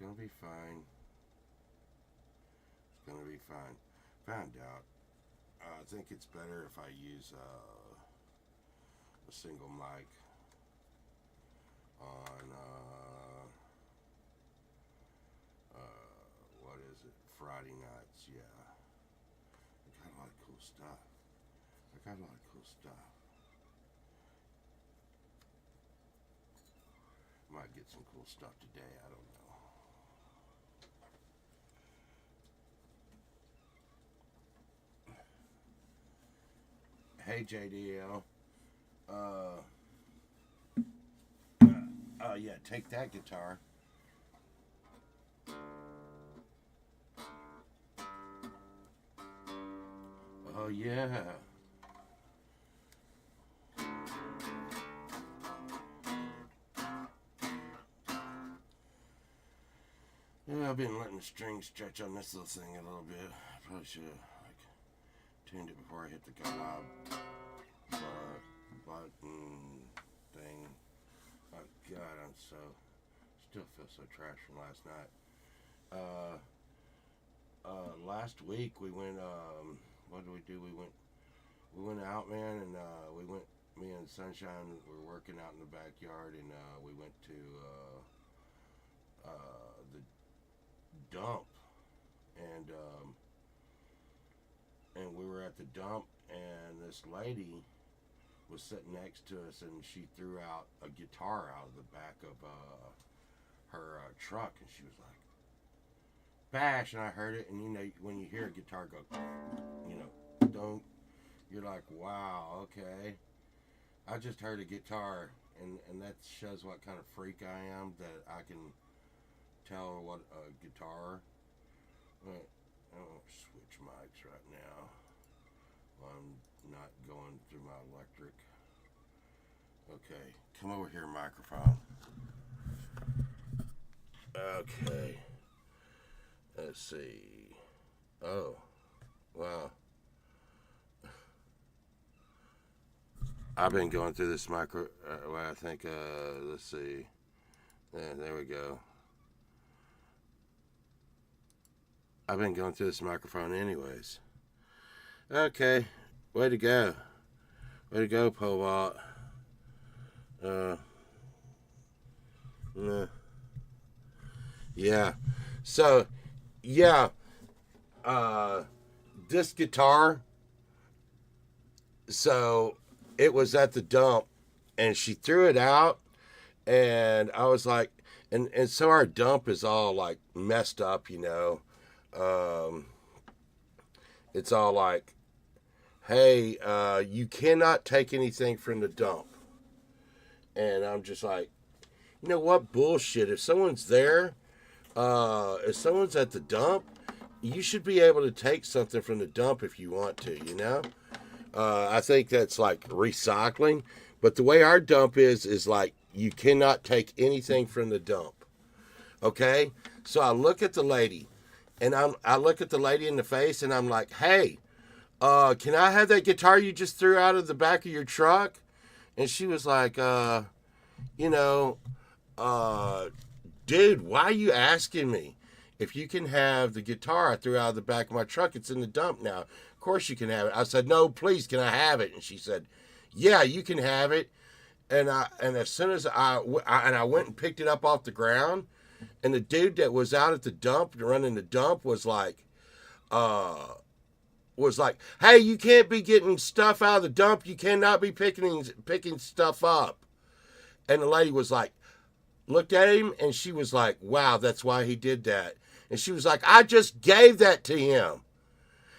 gonna be fine. It's gonna be fine. Found out. I think it's better if I use a single mic on what is it? Friday nights. Yeah, I got a lot of cool stuff. I got a lot of cool stuff. Might get some cool stuff today. I don't know. Hey JDL. Uh, yeah, take that guitar. Oh yeah. Yeah, I've been letting the string stretch on this little thing a little bit. Probably should have tuned it before I hit the button thing. Oh God, I'm still feel so trash from last night. Last week we went. What did we do? We went out, man, and we went. Me and Sunshine were working out in the backyard, and we went to the dump, and we were at the dump, and this lady was sitting next to us, and she threw out a guitar out of the back of her truck, and she was like, "Bash!" And I heard it, and you know when you hear a guitar go, you know, don't. You're like, wow, okay. I just heard a guitar, and that shows what kind of freak I am, that I can tell what a guitar. Wait, I don't switch mics right now. I'm not going through my electric. Okay, come over here, microphone. Okay, let's see. Oh, wow. I've been going through this micro. Well, I think. Let's see. Yeah, there we go. I've been going through this microphone, anyways. Okay, way to go. Way to go, Pobot. Uh, uh, yeah. So, yeah. This guitar. So it was at the dump, and she threw it out, and I was like, and so our dump is all like messed up, you know. Um, it's all like, hey, you cannot take anything from the dump. And I'm just like, you know what, bullshit. If someone's there, if someone's at the dump, you should be able to take something from the dump if you want to, you know. I think that's like recycling, but the way our dump is like you cannot take anything from the dump. Okay, so I look at the lady, and I look at the lady in the face, and I'm like, hey, can I have that guitar you just threw out of the back of your truck? And she was like, you know, dude, why are you asking me if you can have the guitar I threw out of the back of my truck? It's in the dump now. Of course you can have it. I said, no, please, can I have it? And she said, yeah, you can have it. And as soon as I went and picked it up off the ground, and the dude that was out at the dump, running the dump, uh, was like, hey, you can't be getting stuff out of the dump. You cannot be picking stuff up. And the lady was like, looked at him, and she was like, wow, that's why he did that. And she was like, I just gave that to him.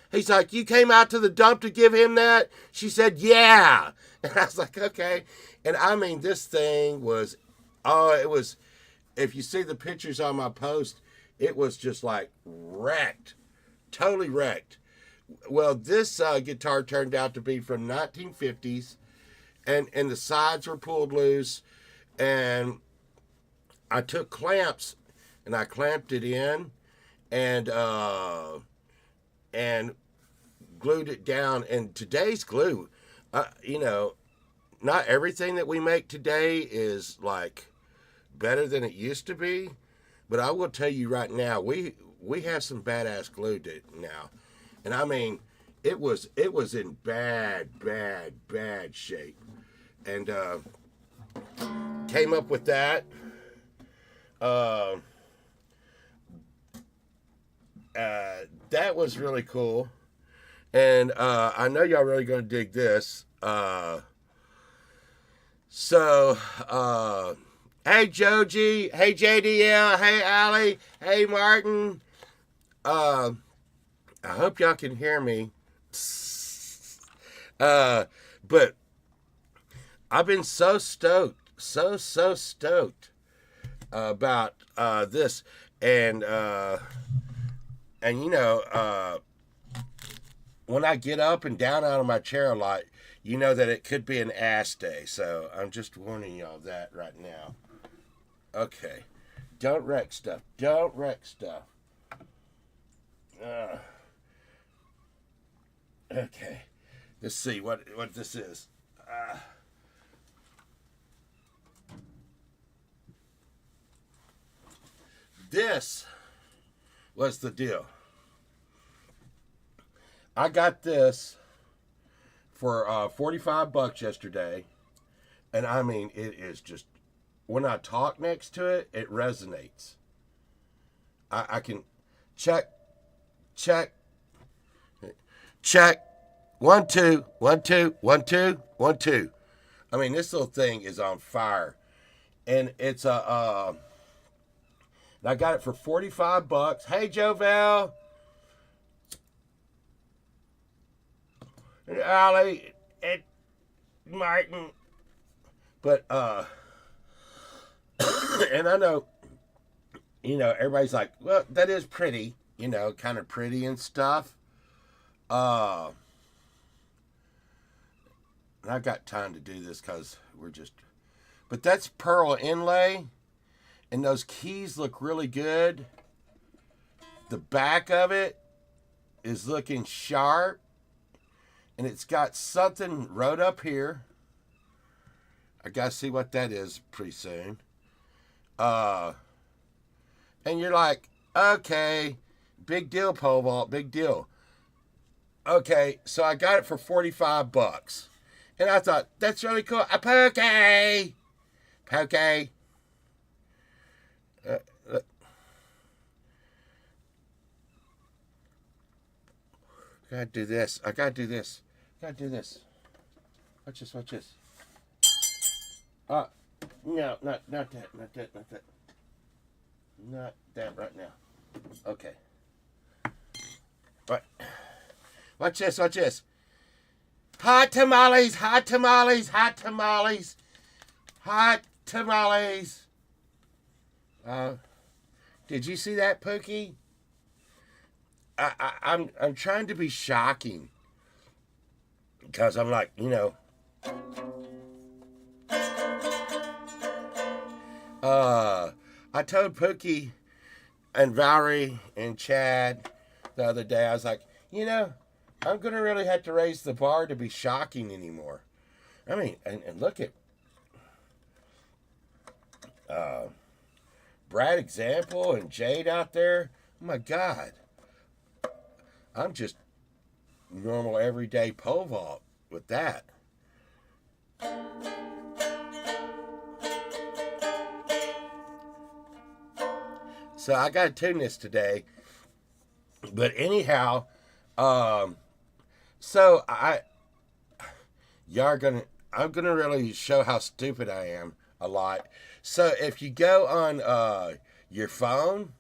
He's like, you came out to the dump to give him that? She said, yeah. And I was like, okay. And I mean, this thing was, it was, if you see the pictures on my post, it was just like wrecked, totally wrecked. Well, this guitar turned out to be from 1950s, and the sides were pulled loose, and I took clamps, and I clamped it in, and glued it down. And today's glue, you know, not everything that we make today is like better than it used to be, But I will tell you right now, we have some badass glue now, and I mean, it was in bad shape, and came up with that. Uh, that was really cool, and I know y'all really gonna dig this. So, hey Joji, hey JDL, hey Ali, hey Martin. Uh, I hope y'all can hear me. Uh, but I've been so stoked, so stoked about this, and you know, when I get up and down out of my chair a lot, you know that it could be an ass day. So I'm just warning y'all that right now. Okay, don't wreck stuff. Don't wreck stuff. Okay, let's see what this is. This was the deal. I got this for $45 yesterday, and I mean it is just when I talk next to it, it resonates. I can check, check, check. 1 2 1 2 1 2 1 2. I mean this little thing is on fire, and it's a. I got it for $45. Hey Jovel, and Ali, and Martin, but and I know, everybody's like, well, that is pretty, kind of pretty and stuff. And I got time to do this because but that's pearl inlay, and those keys look really good. The back of it is looking sharp, and it's got something wrote up here. I gotta see what that is pretty soon. And you're like, okay, big deal, pole vault, big deal. Okay, so I got it for $45, and I thought that's really cool. A poke, poke. I gotta do this. I gotta do this. I gotta do this. Watch this. Watch this. No, not that. Not that. Not that. Not that right now. Okay. Right. Watch this. Watch this. Hot tamales. Hot tamales. Hot tamales. Hot tamales. Did you see that, Pookie? I'm trying to be shocking because I'm like, I told Pookie and Valerie and Chad the other day, I was like, I'm gonna really have to raise the bar to be shocking anymore. I mean, and look at Brad Example and Jade out there. Oh my God. I'm just normal everyday pole vault with that. So I got to tune this today. But anyhow, so I'm gonna really show how stupid I am a lot. So if you go on your phone,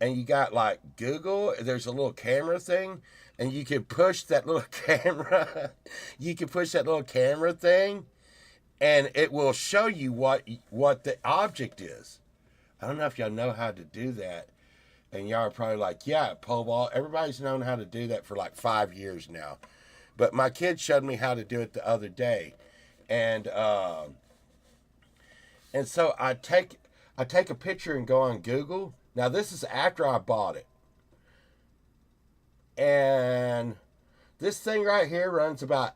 and you got like Google, there's a little camera thing, and you can push that little camera. You can push that little camera thing, and it will show you what the object is. I don't know if y'all know how to do that, and y'all are probably like, yeah, pole vault. Everybody's known how to do that for like 5 years now, but my kid showed me how to do it the other day, and so I take a picture and go on Google. Now, this is after I bought it. And this thing right here runs about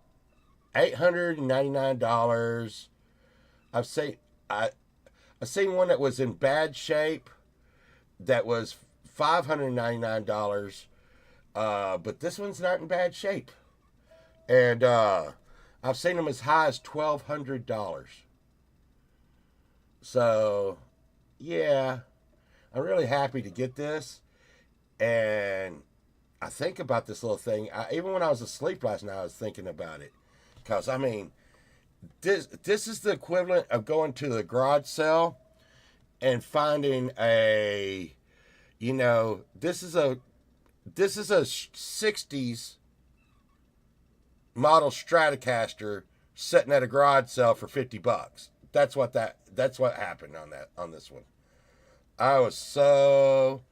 $899. I've seen one that was in bad shape. that was $599. But this one's not in bad shape. And I've seen them as high as $1,200. So, yeah, I'm really happy to get this. And I think about this little thing. Even when I was asleep last night, I was thinking about it. Because, I mean, this is the equivalent of going to the garage sale and finding a, this is a 60s model Stratocaster sitting at a garage sale for $50. That's what happened on this one. I was so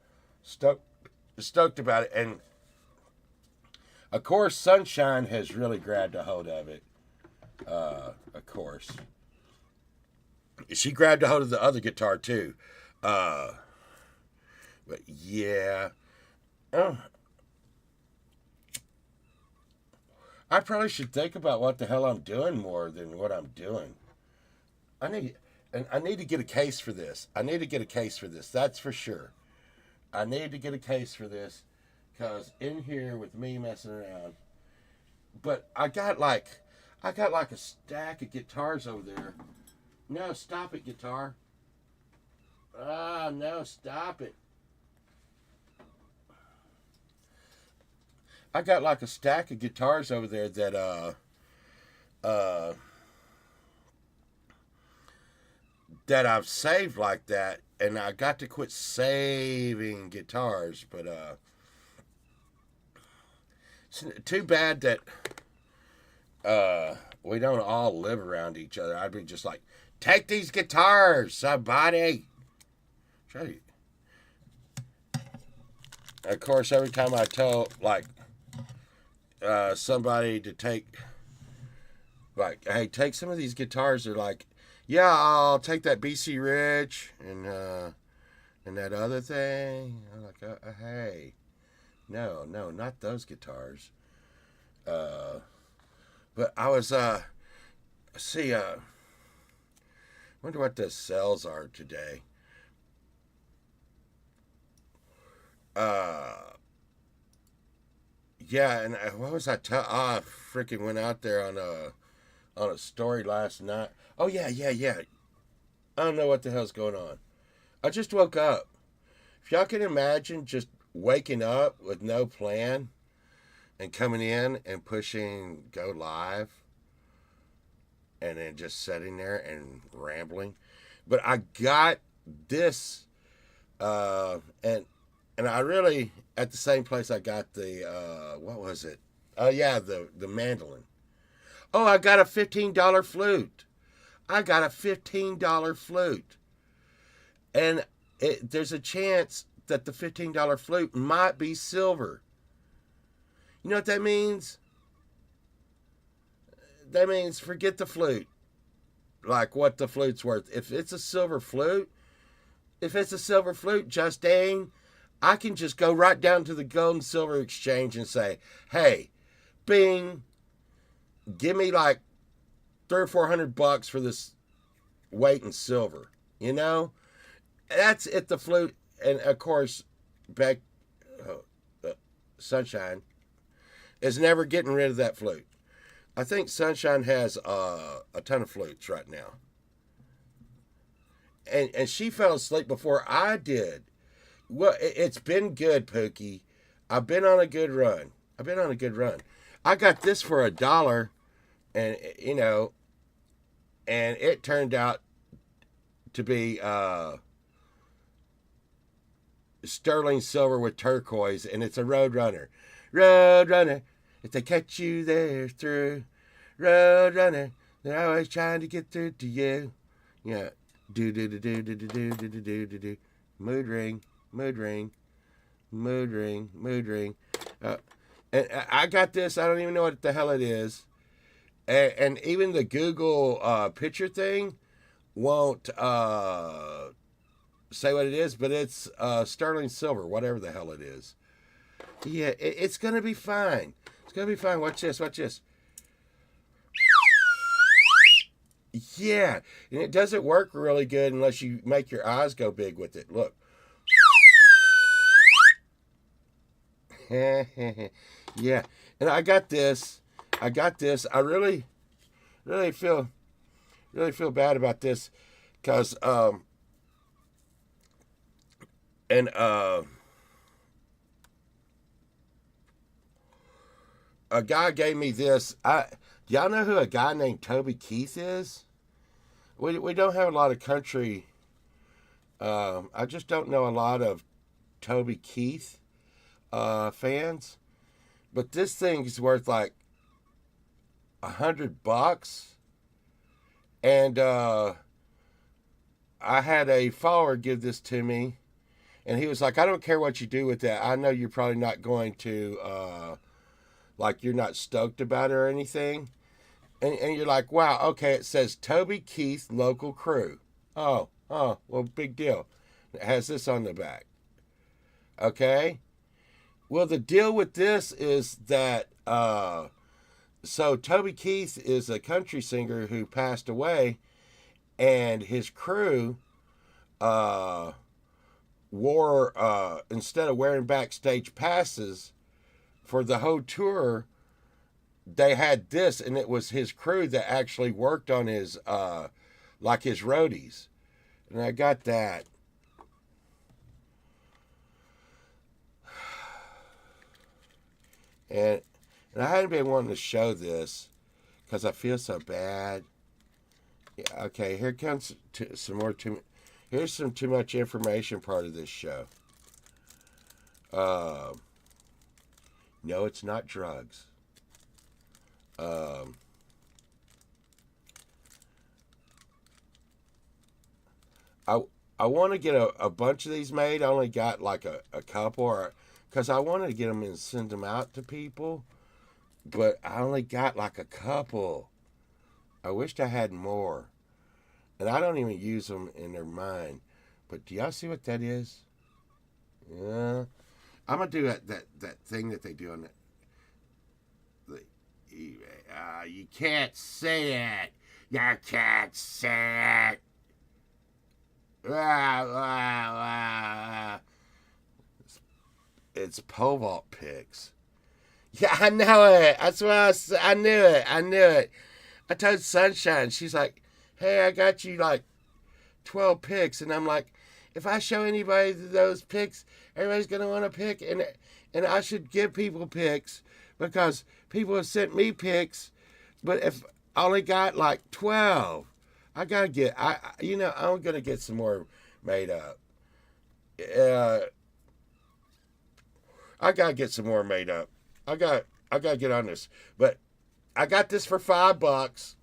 stoked about it, and of course Sunshine has really grabbed a hold of it. Of course, she grabbed a hold of the other guitar too. But yeah, I probably should think about what the hell I'm doing more than what I'm doing. I need to get a case for this. That's for sure. I need to get a case for this, because in here with me messing around. But I got like a stack of guitars over there. No, stop it, guitar. Ah, no, stop it. I got like a stack of guitars over there that I've saved like that, and I got to quit saving guitars. But it's too bad that we don't all live around each other. I'd be just like, take these guitars, somebody. Try to. Of course, every time I tell somebody to take, hey, take some of these guitars, they're like, yeah, I'll take that BC Rich and that other thing. I'm like, hey, no, not those guitars. But I was wonder what the sales are today. Yeah, and what was I I freaking went out there on a story last night. Oh yeah. I don't know what the hell's going on. I just woke up. If y'all can imagine just waking up with no plan and coming in and pushing go live and then just sitting there and rambling. But I got this and I really, at the same place I got the what was it? Oh yeah, the mandolin. Oh, I got a $15 flute. And there's a chance that the $15 flute might be silver. You know what that means? That means forget the flute. Like what the flute's worth. If it's a silver flute, Justine, I can just go right down to the gold and silver exchange and say, hey, bing, give me like $300 or $400 for this weight in silver. That's it. The flute, and of course, Sunshine is never getting rid of that flute. I think Sunshine has a ton of flutes right now, and she fell asleep before I did. Well, it's been good, Pookie. I've been on a good run. I got this for $1, and and it turned out to be sterling silver with turquoise, and it's a Roadrunner. Roadrunner, if they catch you, they're through. Roadrunner, they're always trying to get through to you. Yeah, do. Mood ring. And I got this. I don't even know what the hell it is. And even the Google picture thing won't say what it is, but it's sterling silver, whatever the hell it is. Yeah, it's going to be fine. Watch this. Yeah, and it doesn't work really good unless you make your eyes go big with it. Look. Yeah, and I got this. I got this. I really feel bad about this because and a guy gave me this. Y'all know who a guy named Toby Keith is? We don't have a lot of country. I just don't know a lot of Toby Keith fans, but this thing's worth like $100, and I had a follower give this to me, and he was like, "I don't care what you do with that. I know you're probably not going to like you're not stoked about it or anything." And you're like, "Wow, okay." It says Toby Keith local crew. Well, big deal. It has this on the back. Okay. Well, the deal with this is that so Toby Keith is a country singer who passed away, and his crew wore instead of wearing backstage passes for the whole tour, they had this, and it was his crew that actually worked on his like his roadies, and I got that. And I hadn't been wanting to show this because I feel so bad. Yeah, okay, here comes some more. Here's some too much information part of this show. No, it's not drugs. I I want to get a bunch of these made. I only got like a couple, or because I wanted to get them and send them out to people, but I only got like a couple. I wished I had more, and I don't even use them in their mind. But do y'all see what that is? Yeah, I'm gonna do that thing that they do on the you can't say it. You can't say it. It's pole vault picks. Yeah, I know it. That's what I knew it. I knew it. I told Sunshine. She's like, "Hey, I got you like 12 picks," and I'm like, "If I show anybody those picks, everybody's gonna want to pick, and I should give people picks because people have sent me picks, but if I only got like 12, I gotta get I'm gonna get some more made up. Uh, I gotta get some more made up. I gotta get on this, but I got this for $5,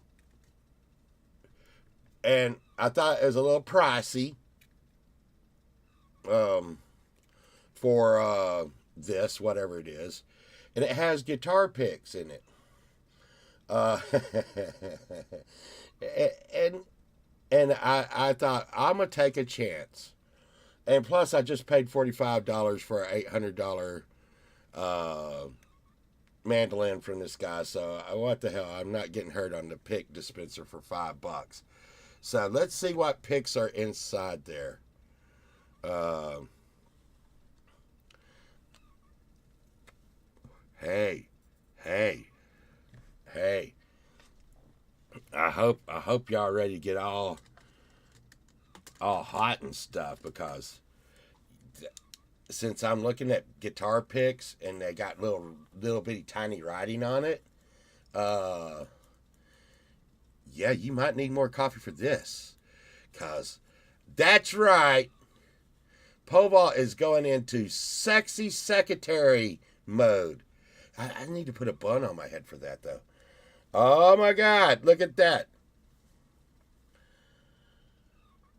and I thought it was a little pricey. Um, for this, whatever it is, and it has guitar picks in it. Uh, and I thought I'm gonna take a chance, and plus I just paid $45 for an $800 uh, mandolin from this guy. So what the hell? I'm not getting hurt on the pick dispenser for $5. So let's see what picks are inside there. Uh, hey, hey, hey! I hope y'all ready to get all hot and stuff because since I'm looking at guitar picks and they got little bitty tiny writing on it, yeah, you might need more coffee for this, cause that's right, pole vault is going into sexy secretary mode. I need to put a bun on my head for that though. Oh my God, look at that.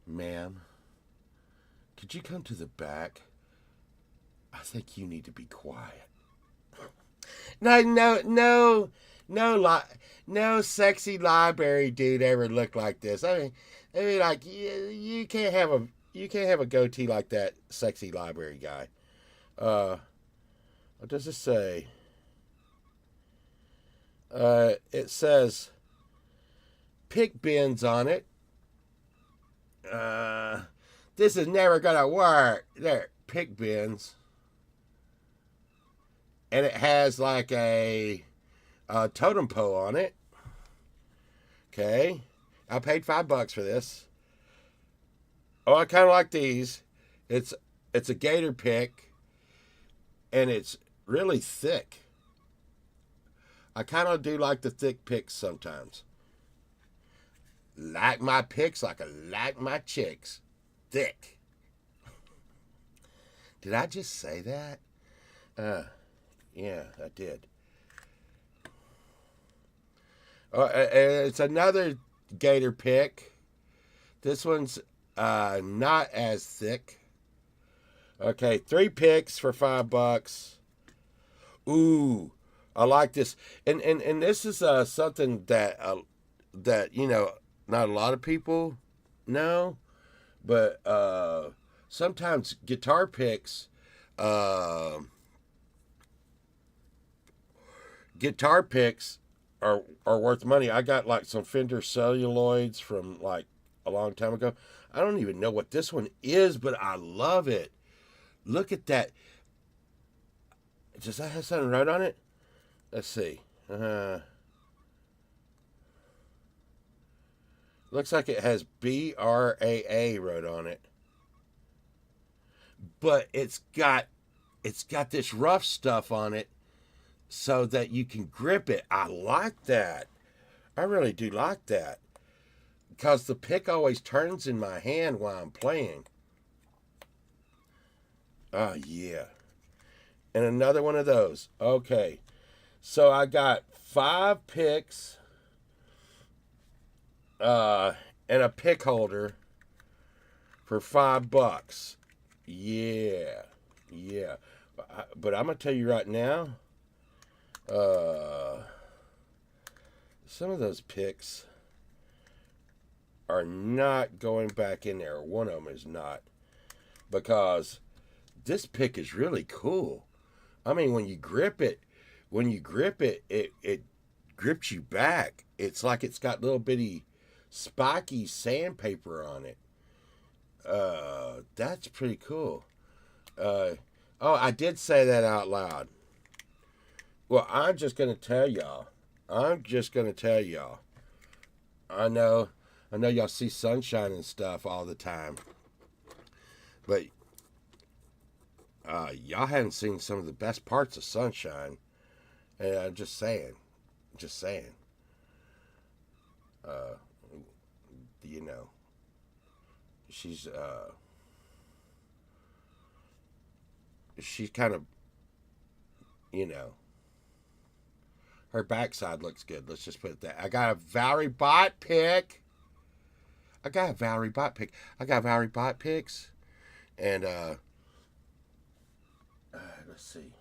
Ma'am, could you come to the back? I think you need to be quiet. No sexy library dude ever looked like this. I mean, like you can't have a goatee like that sexy library guy. What does it say? It says pick bins on it. This is never gonna work. There, pick bins. and it has like a totem pole on it. Okay, I paid $5 for this. Oh, I kind of like these. It's a gator pick, and it's really thick. I kind of do like the thick picks sometimes. Like my picks like I like my chicks. Thick. Did I just say that? Yeah, I did. It's another gator pick. This one's not as thick. Okay, 3 picks for $5. Ooh, I like this, and this is something that not a lot of people know, but sometimes guitar picks, uh, guitar picks are worth money. I got like some Fender celluloids from like a long time ago. I don't even know what this one is, but I love it. Look at that. Does that have something right on it? Let's see. Looks like it has BRAA wrote on it. But it's got this rough stuff on it so that you can grip it. I like that. I really do like that. Because the pick always turns in my hand while I'm playing. Oh, yeah. And another one of those. Okay. So I got 5 picks and a pick holder for $5. Yeah. Yeah. But I'm going to tell you right now, some of those picks are not going back in there. One of them is not. Because this pick is really cool. I mean, when you grip it, it grips you back. It's like it's got little bitty spiky sandpaper on it. That's pretty cool. Oh, I did say that out loud. Well, I'm just going to tell y'all. I know y'all see sunshine and stuff all the time. But y'all haven't seen some of the best parts of sunshine. And I'm just saying. You know, she's kind of, her backside looks good. Let's just put it that. I got a Valerie Bot pick. I got Valerie Bot picks. And let's see.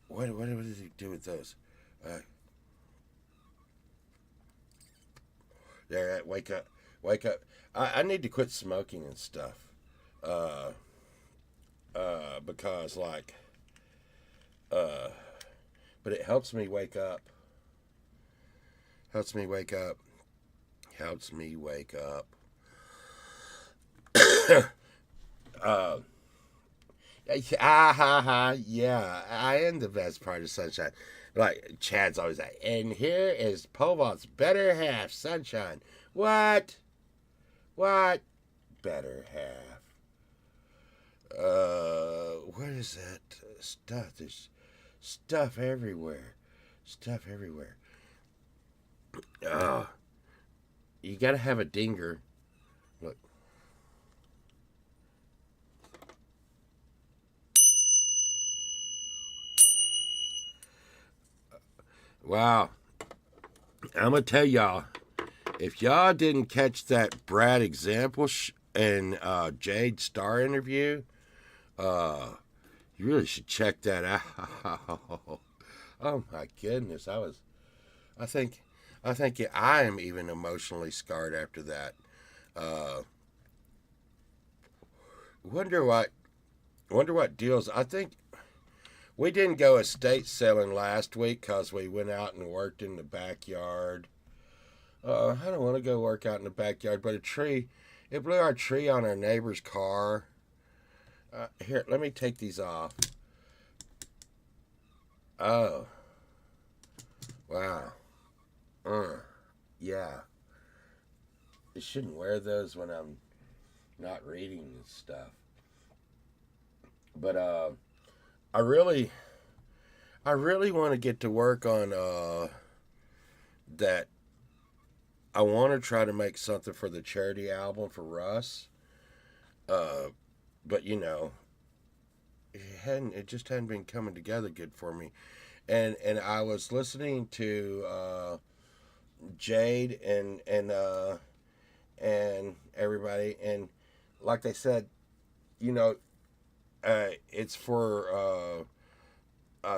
What does he do with those? There, wake up. I need to quit smoking and stuff. Because but it helps me wake up. Yeah, I am the best part of sunshine. Like Chad's always like, and here is Povalt's better half, sunshine. What? Better half. What is that stuff? There's stuff everywhere. You gotta have a dinger. Look. Wow. I'm going to tell y'all, if y'all didn't catch that Brad example and Jade Star interview, you really should check that out. Oh my goodness. I think I am even emotionally scarred after that. Wonder what deals. I think we didn't go estate selling last week because we went out and worked in the backyard. I don't want to go work out in the backyard, but it blew our tree on our neighbor's car. Here, let me take these off. Oh, wow. Yeah. I shouldn't wear those when I'm not reading and stuff. But I really, I really want to get to work on that. I want to try to make something for the charity album for Russ. Uh, but it just hadn't been coming together good for me. And I was listening to Jade and everybody, and like they said, you know, it's for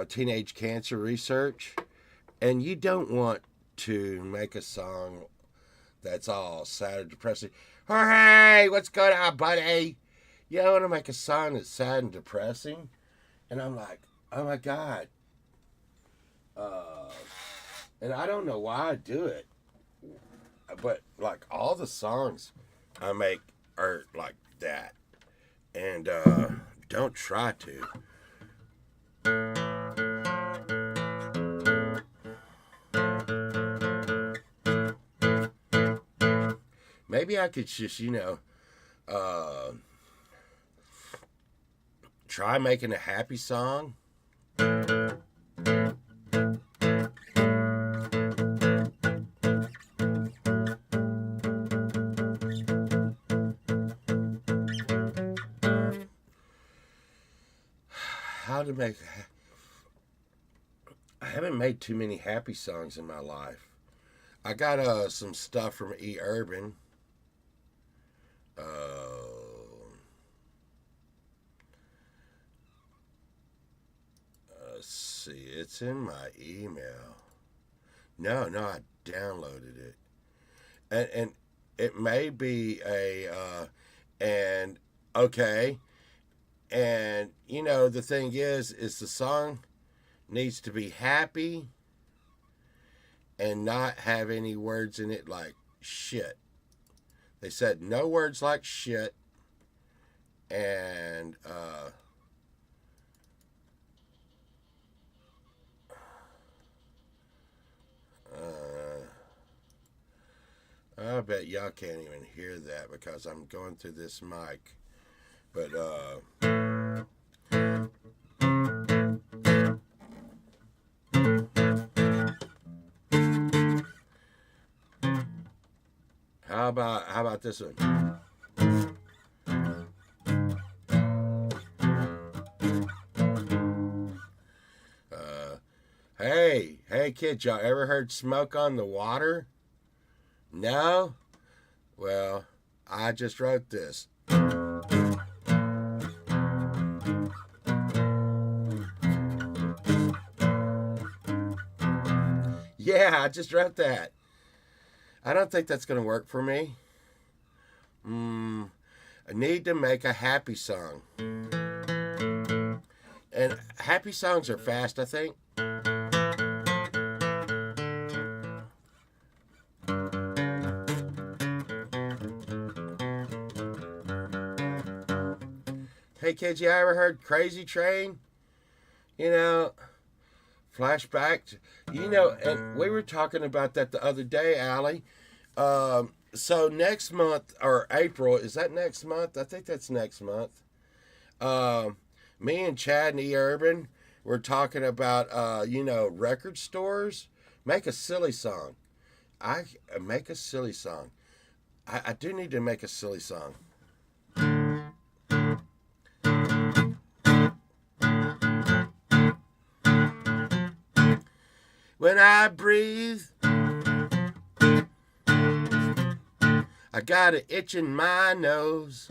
teenage cancer research, and you don't want to make a song that's all sad and depressing. Hey, what's going on, buddy? You don't want to make a song that's sad and depressing. And I'm like, oh my God. Uh, and I don't know why I do it, but like all the songs I make are like that. And don't try to. Maybe I could just, uh, try making a happy song. How to make. I haven't made too many happy songs in my life. I got some stuff from E. Urban. Let's see. It's in my email. No, I downloaded it, and it may be and okay, and the thing is the song needs to be happy and not have any words in it like shit. They said no words like shit, and I bet y'all can't even hear that because I'm going through this mic. But how about this one? Hey kids, y'all ever heard Smoke on the Water? No? Well, I just wrote this. Yeah, I just wrote that. I don't think that's going to work for me. I need to make a happy song. And happy songs are fast, I think. Hey kids, you ever heard Crazy Train? Flashback. And we were talking about that the other day, Allie. So next month, or April, is that next month? I think that's next month. Me and Chad and E. Urban were talking about, record stores. Make a silly song. I make a silly song. I do need to make a silly song. When I breathe, I got an itch in my nose.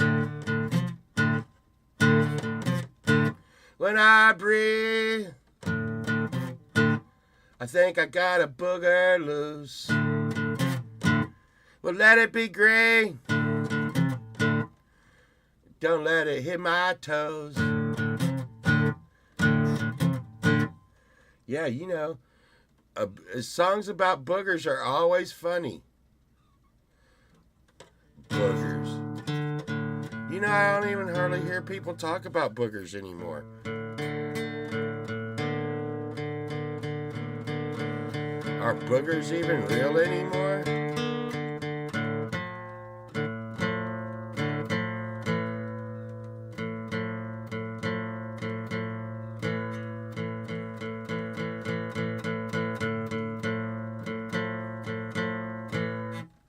When I breathe, I think I got a booger loose. Well, let it be green. Don't let it hit my toes. Yeah, songs about boogers are always funny. Boogers. I don't even hardly hear people talk about boogers anymore. Are boogers even real anymore?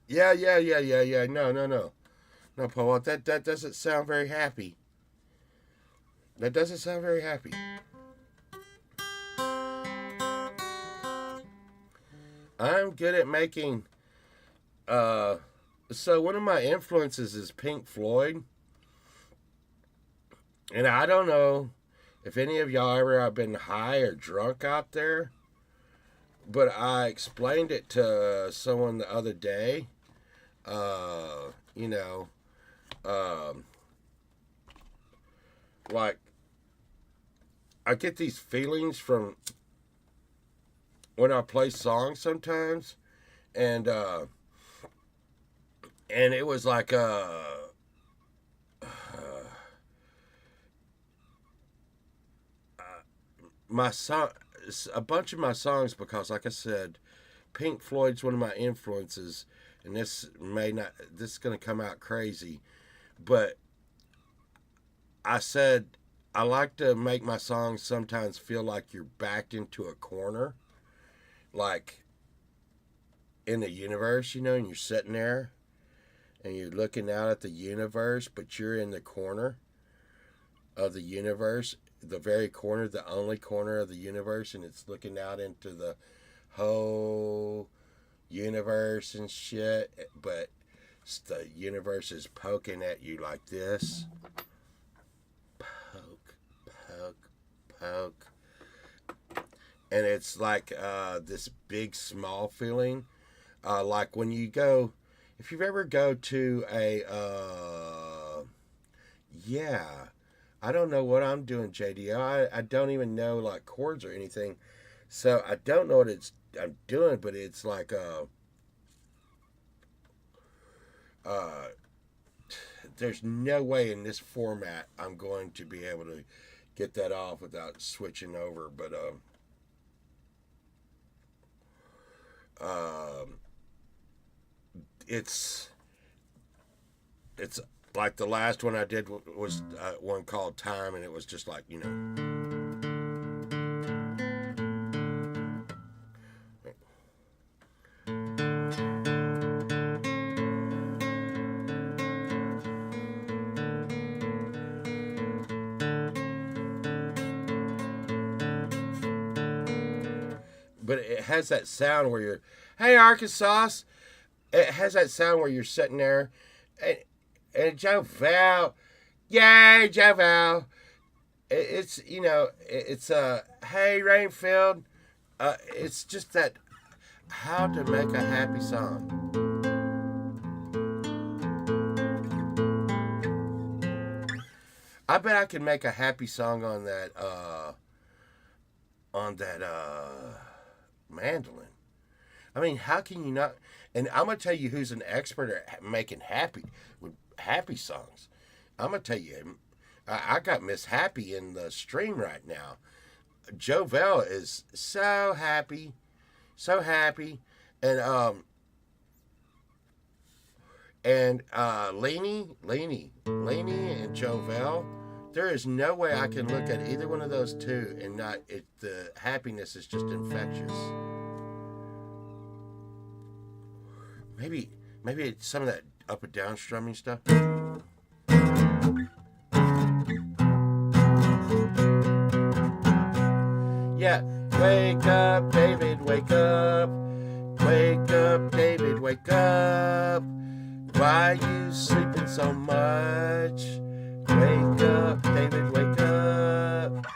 Yeah. No, Paul, that doesn't sound very happy. That doesn't sound very happy. I'm good at making. Uh, so one of my influences is Pink Floyd, and I don't know if any of y'all ever have been high or drunk out there, but I explained it to someone the other day. Uh, you know, um, like I get these feelings from when I play songs sometimes, and it was like my song, a bunch of my songs, because like I said, Pink Floyd's one of my influences, and this is gonna come out crazy, but I said I like to make my songs sometimes feel like you're backed into a corner, like in the universe, and you're sitting there and you're looking out at the universe, but you're in the corner of the universe, the very corner, the only corner of the universe, and it's looking out into the whole universe and shit, but the universe is poking at you like this. Poke, poke, poke. And it's like this big, small feeling. Like when you go, if you've ever go to yeah, I don't know what I'm doing, JD. I don't even know like chords or anything. So I don't know what I'm doing, but it's like uh there's no way in this format I'm going to be able to get that off without switching over. But um it's like the last one I did was one called Time, and it was just like, but it has that sound where you're, hey, Arkansas. It has that sound where you're sitting there, and, Joe Val, yay, Joe Val. It's, it's hey, Rainfield. It's just that, how to make a happy song. I bet I can make a happy song on that mandolin. I mean, how can you not? And I'm gonna tell you who's an expert at making happy songs. I'm gonna tell you, I got Miss Happy in the stream right now. Jovel is so happy, and Laney, and Jovel. There is no way I can look at either one of those two and not it. The happiness is just infectious. Maybe it's some of that up and down strumming stuff. Yeah, wake up, David, wake up. Wake up, David, wake up. Why you sleeping so much? Wake up, David, wake up.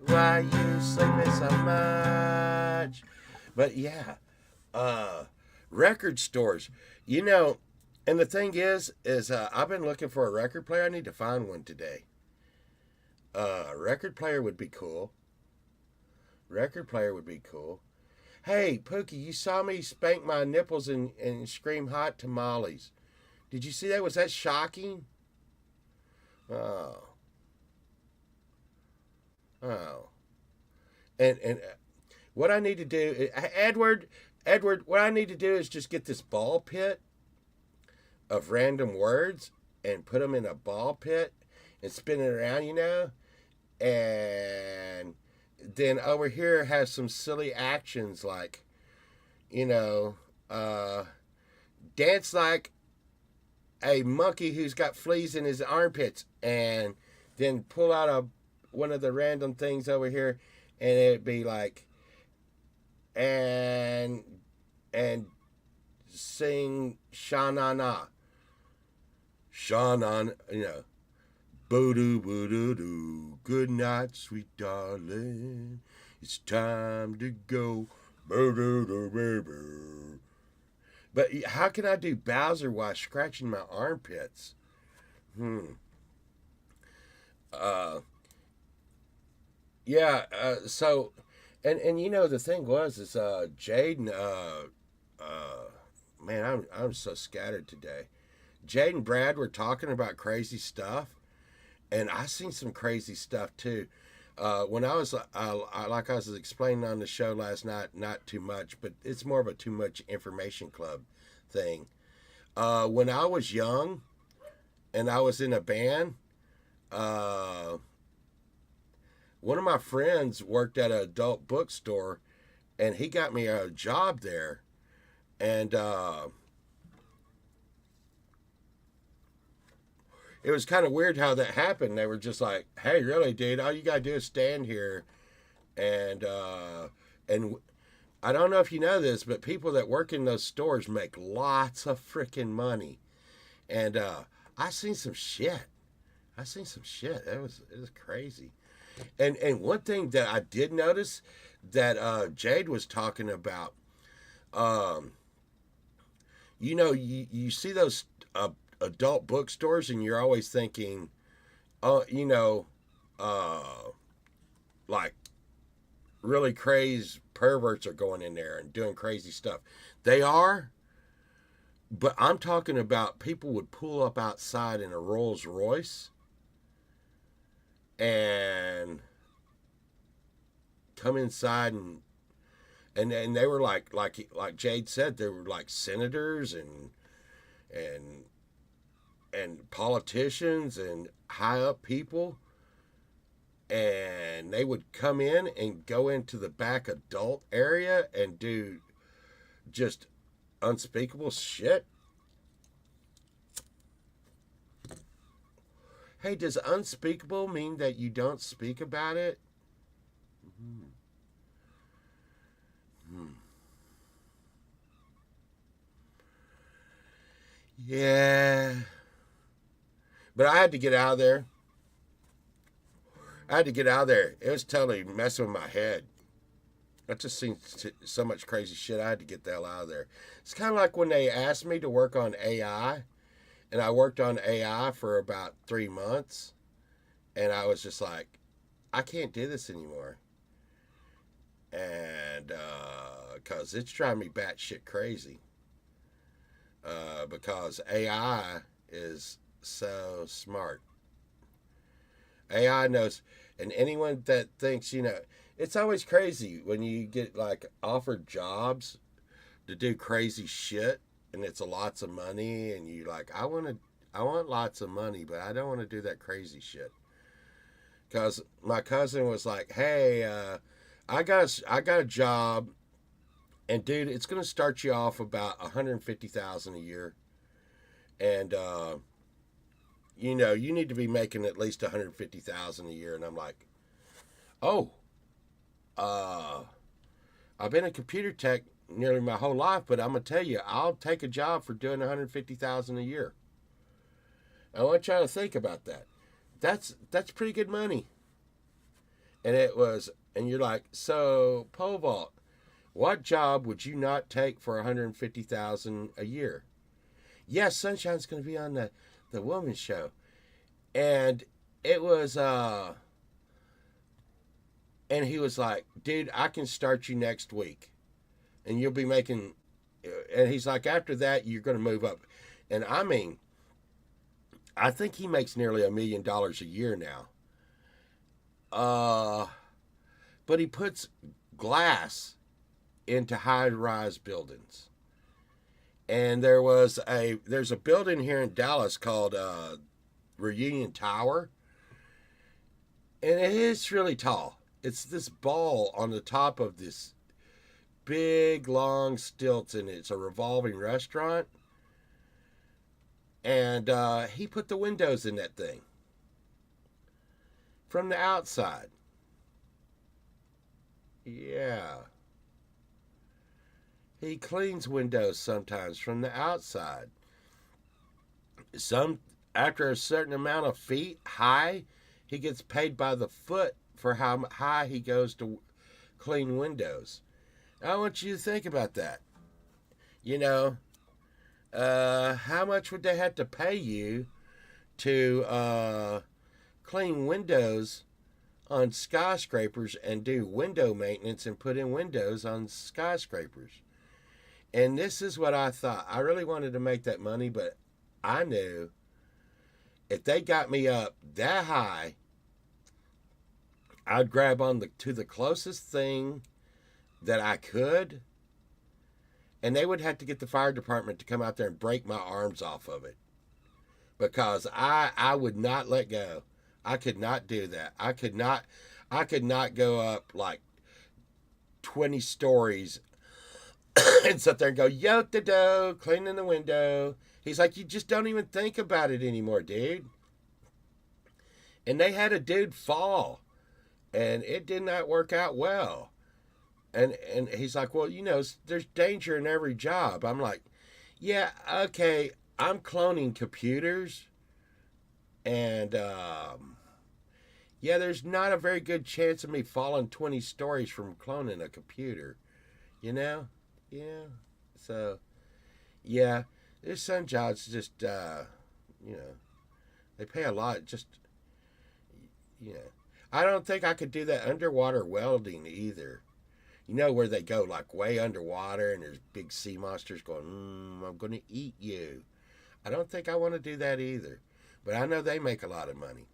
Why you sleeping so much? But yeah, record stores, and the thing is I've been looking for a record player. I need to find one today. A record player would be cool. Hey, Pookie, you saw me spank my nipples and scream hot tamales. Did you see that? Was that shocking? Oh. Oh. And what I need to do, Edward, Edward, what I need to do is just get this ball pit of random words and put them in a ball pit and spin it around, and then over here have some silly actions like, you know, uh, dance like a monkey who's got fleas in his armpits, and then pull out one of the random things over here, and it'd be like, and and sing sha na na, sha na, boo doo boo doo doo. Good night, sweet darling. It's time to go. Boo doo doo boo boo. But how can I do Bowser while scratching my armpits? Uh, yeah. So, and the thing was is Jaden. Man, I'm so scattered today. Jade and Brad were talking about crazy stuff, and I seen some crazy stuff too. When I was like I was explaining on the show last night, not too much, but it's more of a too much information club thing. When I was young and I was in a band, uh, one of my friends worked at an adult bookstore, and he got me a job there, and it was kind of weird how that happened. They were just like, "Hey, really, dude? All you gotta do is stand here," and and I don't know if you know this, but people that work in those stores make lots of freaking money. And I seen some shit. I seen some shit. It was crazy. And one thing that I did notice that Jade was talking about, um, you see those adult bookstores, and you're always thinking, oh, uh, like really crazy perverts are going in there and doing crazy stuff. They are, but I'm talking about people would pull up outside in a Rolls Royce and come inside, and they were like Jade said, they were like senators and and politicians and high up people, and they would come in and go into the back adult area and do just unspeakable shit. Hey, does unspeakable mean that you don't speak about it? Hmm. Hmm. Yeah. But I had to get out of there. I had to get out of there. It was totally messing with my head. I just seen so much crazy shit. I had to get the hell out of there. It's kind of like when they asked me to work on AI, and I worked on AI for about 3 months, and I was just like, I can't do this anymore, and because it's driving me batshit crazy. Because AI is so smart. AI knows, and anyone that thinks, it's always crazy when you get like offered jobs to do crazy shit, and it's a lots of money, and you like, I want lots of money, but I don't want to do that crazy shit. Because my cousin was like, hey, I got a job, and dude, it's gonna start you off about 150,000 a year, and you need to be making at least 150,000 a year. And I'm like, oh, uh, I've been a computer tech nearly my whole life, but I'm gonna tell you, I'll take a job for doing 150,000 a year. I want you to think about that. That's pretty good money. And it was, and you're like, so pole vault, what job would you not take for 150,000 a year? Yes, Sunshine's gonna be on the woman's show, and it was and he was like, dude, I can start you next week, and you'll be making, and he's like, after that you're going to move up. And I mean, I think he makes nearly $1 million a year now. uh but he puts glass into high-rise buildings. And there's a building here in Dallas called Reunion Tower, and it is really tall. It's this ball on the top of this big long stilts, and it's a revolving restaurant. And he put the windows in that thing from the outside. Yeah. He cleans windows sometimes from the outside. After a certain amount of feet high, he gets paid by the foot for how high he goes to clean windows. I want you to think about that. You know, how much would they have to pay you to clean windows on skyscrapers and do window maintenance and put in windows on skyscrapers? And this is what I thought. I really wanted to make that money, but I knew if they got me up that high, I'd grab on to the closest thing that I could, and they would have to get the fire department to come out there and break my arms off of it, because I would not let go. I could not do that. I could not go up like 20 stories and sit there and go, yoke the dough, cleaning the window. He's like, you just don't even think about it anymore, dude. And they had a dude fall, and it did not work out well. And he's like, well, there's danger in every job. I'm like, yeah, okay, I'm cloning computers, and yeah, there's not a very good chance of me falling 20 stories from cloning a computer, Yeah. So, yeah, there's some jobs just, they pay a lot. Just, I don't think I could do that underwater welding either. Where they go like way underwater and there's big sea monsters going, I'm going to eat you. I don't think I want to do that either. But I know they make a lot of money.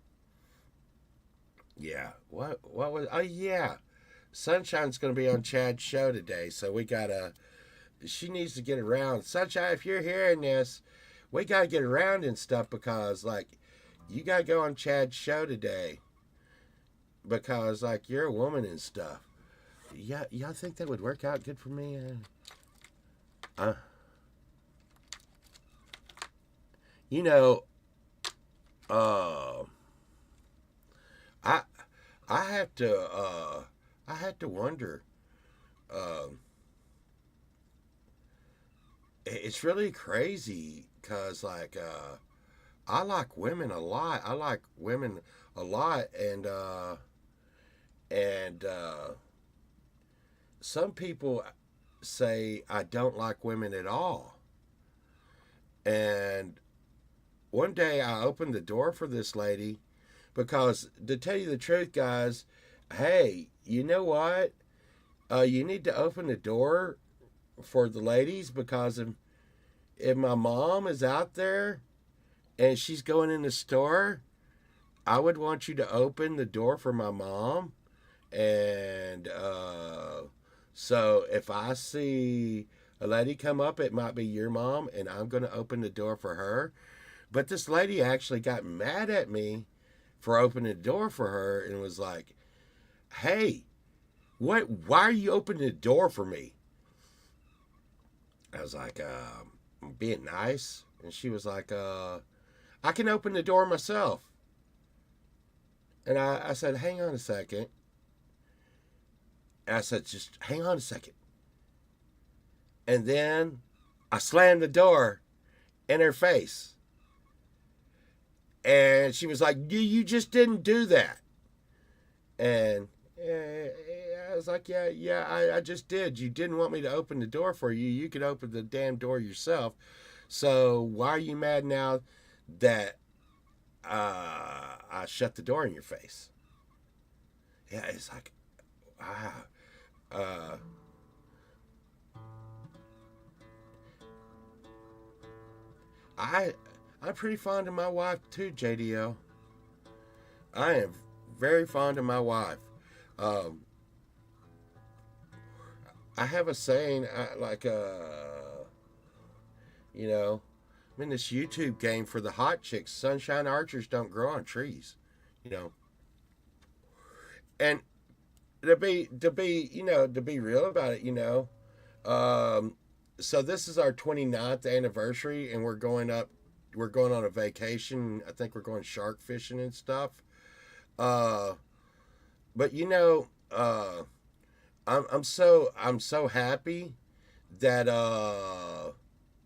Yeah. What was, oh yeah. Sunshine's going to be on Chad's show today, so she needs to get around. Sunshine, if you're hearing this, we got to get around and stuff, because, like, you got to go on Chad's show today, because, like, you're a woman and stuff. Yeah, y'all think that would work out good for me? You know, I I have to wonder. It's really crazy because, like, I like women a lot. I like women a lot, and some people say I don't like women at all. And one day I opened the door for this lady because, to tell you the truth, guys, hey, you know what? You need to open the door for the ladies, because if my mom is out there and she's going in the store, I would want you to open the door for my mom. And so if I see a lady come up, it might be your mom, and I'm going to open the door for her. But this lady actually got mad at me for opening the door for her and was like, hey, why are you opening the door for me? I was like, I'm being nice. And she was like, I can open the door myself. And I said, hang on a second. And I said, just hang on a second. And then I slammed the door in her face. And she was like, you just didn't do that. And I was like, yeah, I just did. You didn't want me to open the door for you. You could open the damn door yourself. So why are you mad now that I shut the door in your face? Yeah, it's like, wow. I'm pretty fond of my wife too, JDL. I am very fond of my wife. I have a saying, you know, I'm in this YouTube game for the hot chicks. Sunshine archers don't grow on trees, you know. And to be real about it, Um, so this is our 29th anniversary, and we're going up. We're going on a vacation. I think we're going shark fishing and stuff. Uh, but I'm so happy that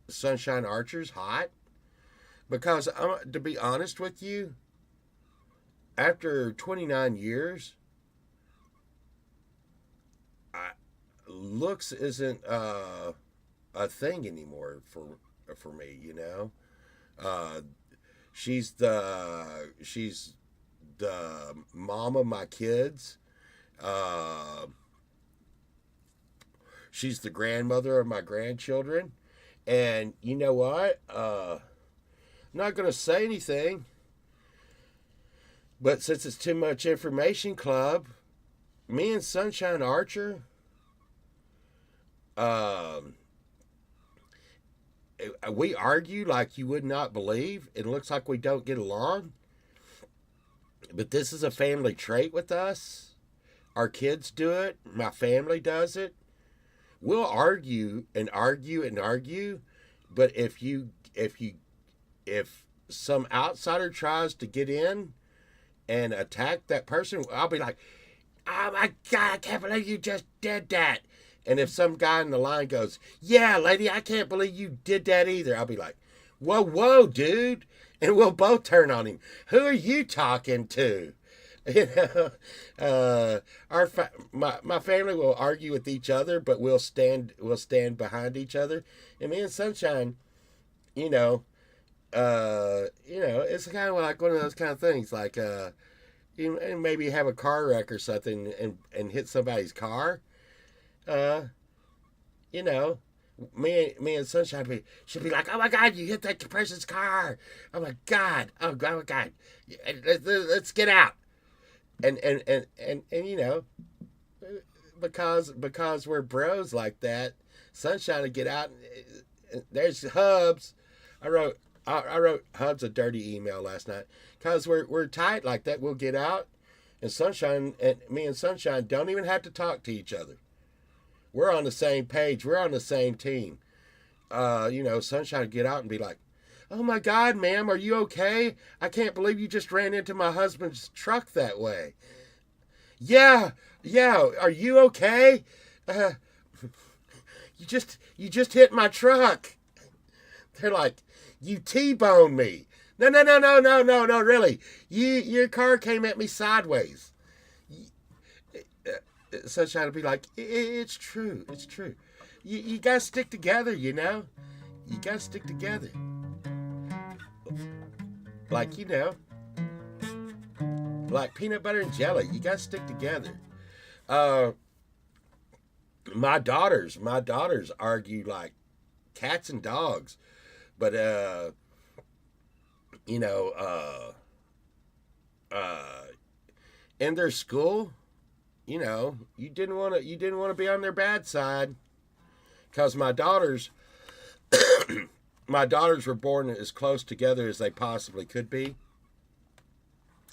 Sunshine Archer's hot because to be honest with you, after 29 years, I, looks isn't a thing anymore for me. Uh, she's the mom of my kids. Uh, she's the grandmother of my grandchildren. And you know what? I'm not going to say anything, but since it's too much information club, me and Sunshine Archer, um, we argue like you would not believe. It looks like we don't get along, but this is a family trait with us. Our kids do it. My family does it. We'll argue and argue and argue, but if some outsider tries to get in and attack that person, I'll be like, "Oh my god, I can't believe you just did that." And if some guy in the line goes, "Yeah, lady, I can't believe you did that either," I'll be like, "Whoa, whoa, dude." And we'll both turn on him. Who are you talking to? You know, my family will argue with each other, but we'll stand behind each other. And me and Sunshine, you know, it's kind of like one of those kind of things, like you maybe have a car wreck or something and hit somebody's car. Uh, you know, me and Sunshine should be like, "Oh my God, you hit that person's car! Oh my God! Oh my God! Let's get out!" And because we're bros like that, Sunshine would get out. And there's Hubs. I wrote Hubs a dirty email last night because we're tight like that. We'll get out, and Sunshine and me and Sunshine don't even have to talk to each other. We're on the same page. We're on the same team. Sunshine would get out and be like, "Oh my God, ma'am, are you okay? I can't believe you just ran into my husband's truck that way." "Yeah, yeah, are you okay? Uh, you just hit my truck." They're like, "You T-boned me." "No, no, no, no, no, no, no, really. Your car came at me sideways." Sunshine would be like, "It's true, it's true. You gotta stick together, you know. You gotta stick together. Like, like peanut butter and jelly. You gotta stick together." Uh, my daughters argue like cats and dogs, but you know, uh, in their school, you didn't want to be on their bad side because my daughters were born as close together as they possibly could be.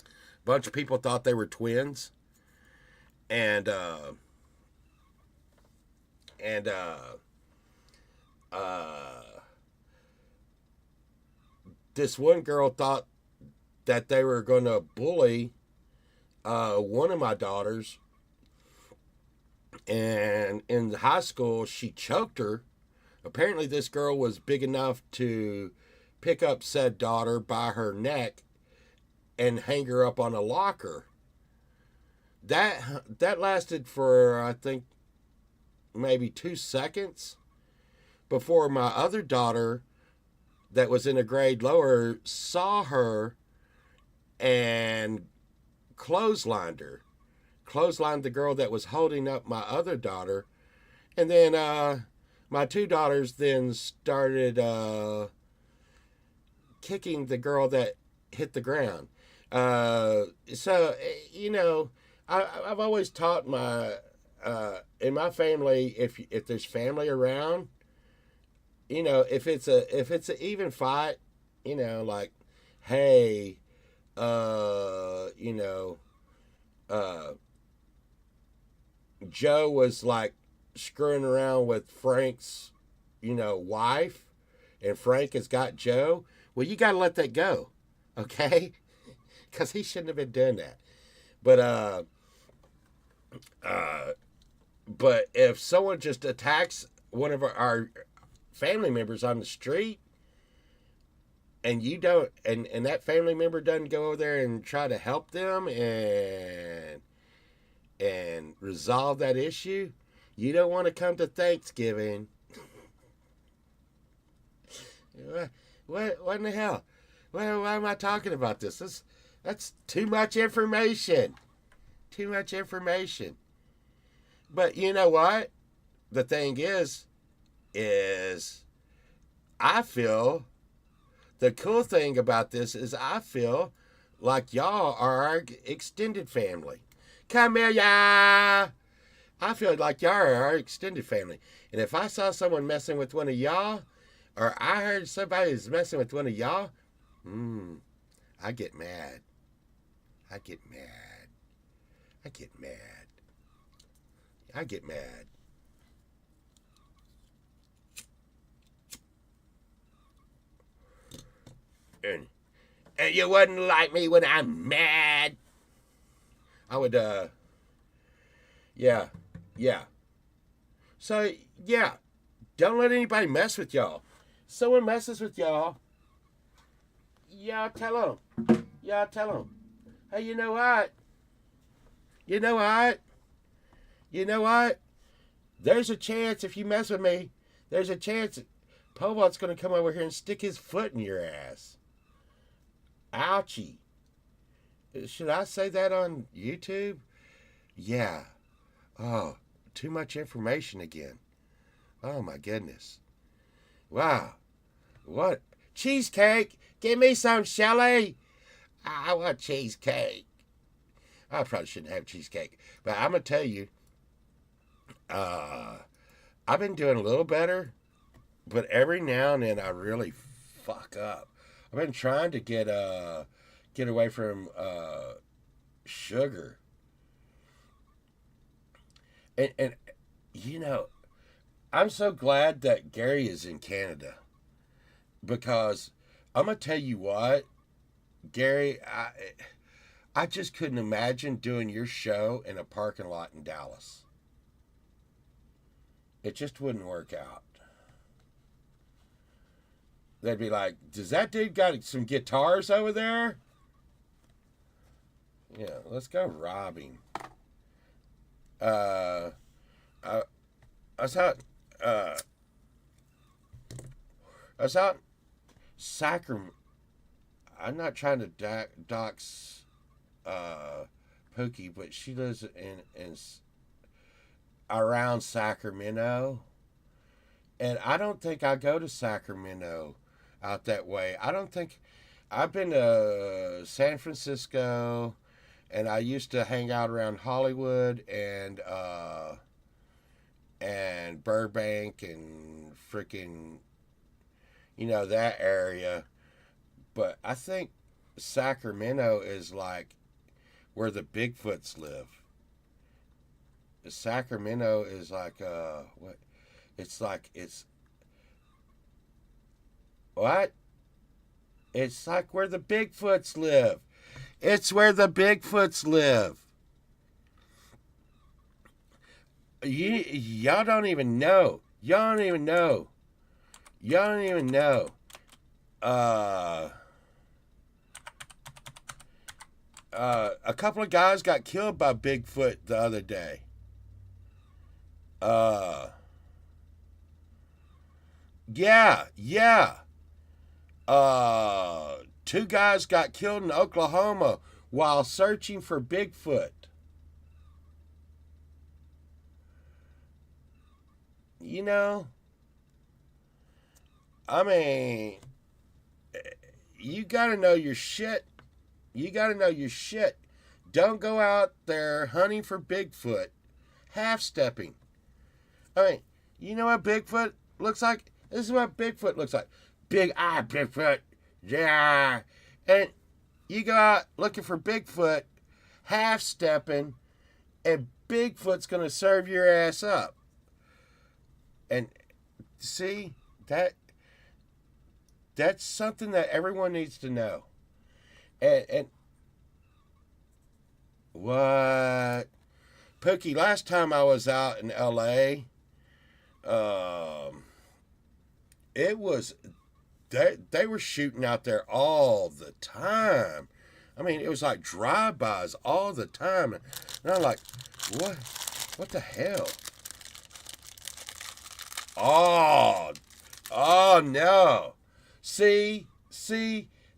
A bunch of people thought they were twins, and and uh, this one girl thought that they were going to bully one of my daughters, and in high school she choked her. Apparently, this girl was big enough to pick up said daughter by her neck and hang her up on a locker. That lasted for, I think, maybe 2 seconds before my other daughter, that was in a grade lower, saw her and clotheslined her. Clotheslined the girl that was holding up my other daughter. And then my two daughters then started kicking the girl that hit the ground. So, I've always taught in my family, if there's family around, if it's a even fight, like, hey, uh, you know, uh, Joe was like screwing around with Frank's, wife, and Frank has got Joe. Well, you got to let that go, okay? Because he shouldn't have been doing that. But uh, but if someone just attacks one of our family members on the street, and you don't, and that family member doesn't go over there and try to help them and resolve that issue, you don't want to come to Thanksgiving. What in the hell? Why am I talking about this? That's too much information. Too much information. But you know what? The thing is I feel the cool thing about this is I feel like y'all are our extended family. Come here, y'all. I feel like y'all are our extended family. And if I saw someone messing with one of y'all, or I heard somebody is messing with one of y'all, I get mad. I get mad. I get mad. I get mad. And you wouldn't like me when I'm mad. I would, yeah, yeah. So, yeah, don't let anybody mess with y'all. Someone messes with y'all, y'all tell them. Y'all tell them. Hey, you know what? You know what? You know what? There's a chance if you mess with me, there's a chance Povalt's going to come over here and stick his foot in your ass. Ouchie. Should I say that on YouTube? Yeah. Oh, too much information again. Oh, my goodness. Wow. What? Cheesecake? Give me some, Shelly. I want cheesecake. I probably shouldn't have cheesecake. But I'm going to tell you, I've been doing a little better, but every now and then I really fuck up. I've been trying to get away from sugar. And you know, I'm so glad that Gary is in Canada because I'm gonna tell you what, Gary, I just couldn't imagine doing your show in a parking lot in Dallas. It just wouldn't work out. They'd be like, "Does that dude got some guitars over there?" Yeah, let's go rob him. Uh, I, I was out. Uh, I was out Sacramento. I'm not trying to dox Pookie, but she lives in around Sacramento, and I don't think I go to Sacramento out that way. I don't think I've been to San Francisco, and I used to hang out around Hollywood and Burbank and freaking that area. But I think Sacramento is like where the Bigfoots live. Sacramento is like what? It's like it's what? It's like where the Bigfoots live. It's where the Bigfoots live. Y'all don't even know. Y'all don't even know. Y'all don't even know. A couple of guys got killed by Bigfoot the other day. Uh, yeah. Two guys got killed in Oklahoma while searching for Bigfoot. You know, I mean, you gotta know your shit. You gotta know your shit. Don't go out there hunting for Bigfoot, half stepping. I mean, you know what Bigfoot looks like? This is what Bigfoot looks like. Big eye Bigfoot. Yeah. And you go out looking for Bigfoot, half stepping, and Bigfoot's going to serve your ass up. And see, that's something that everyone needs to know. And what? Pookie, last time I was out in LA, it was they were shooting out there all the time. I mean, it was like drive-bys all the time. And I'm like, what the hell? Oh no. See,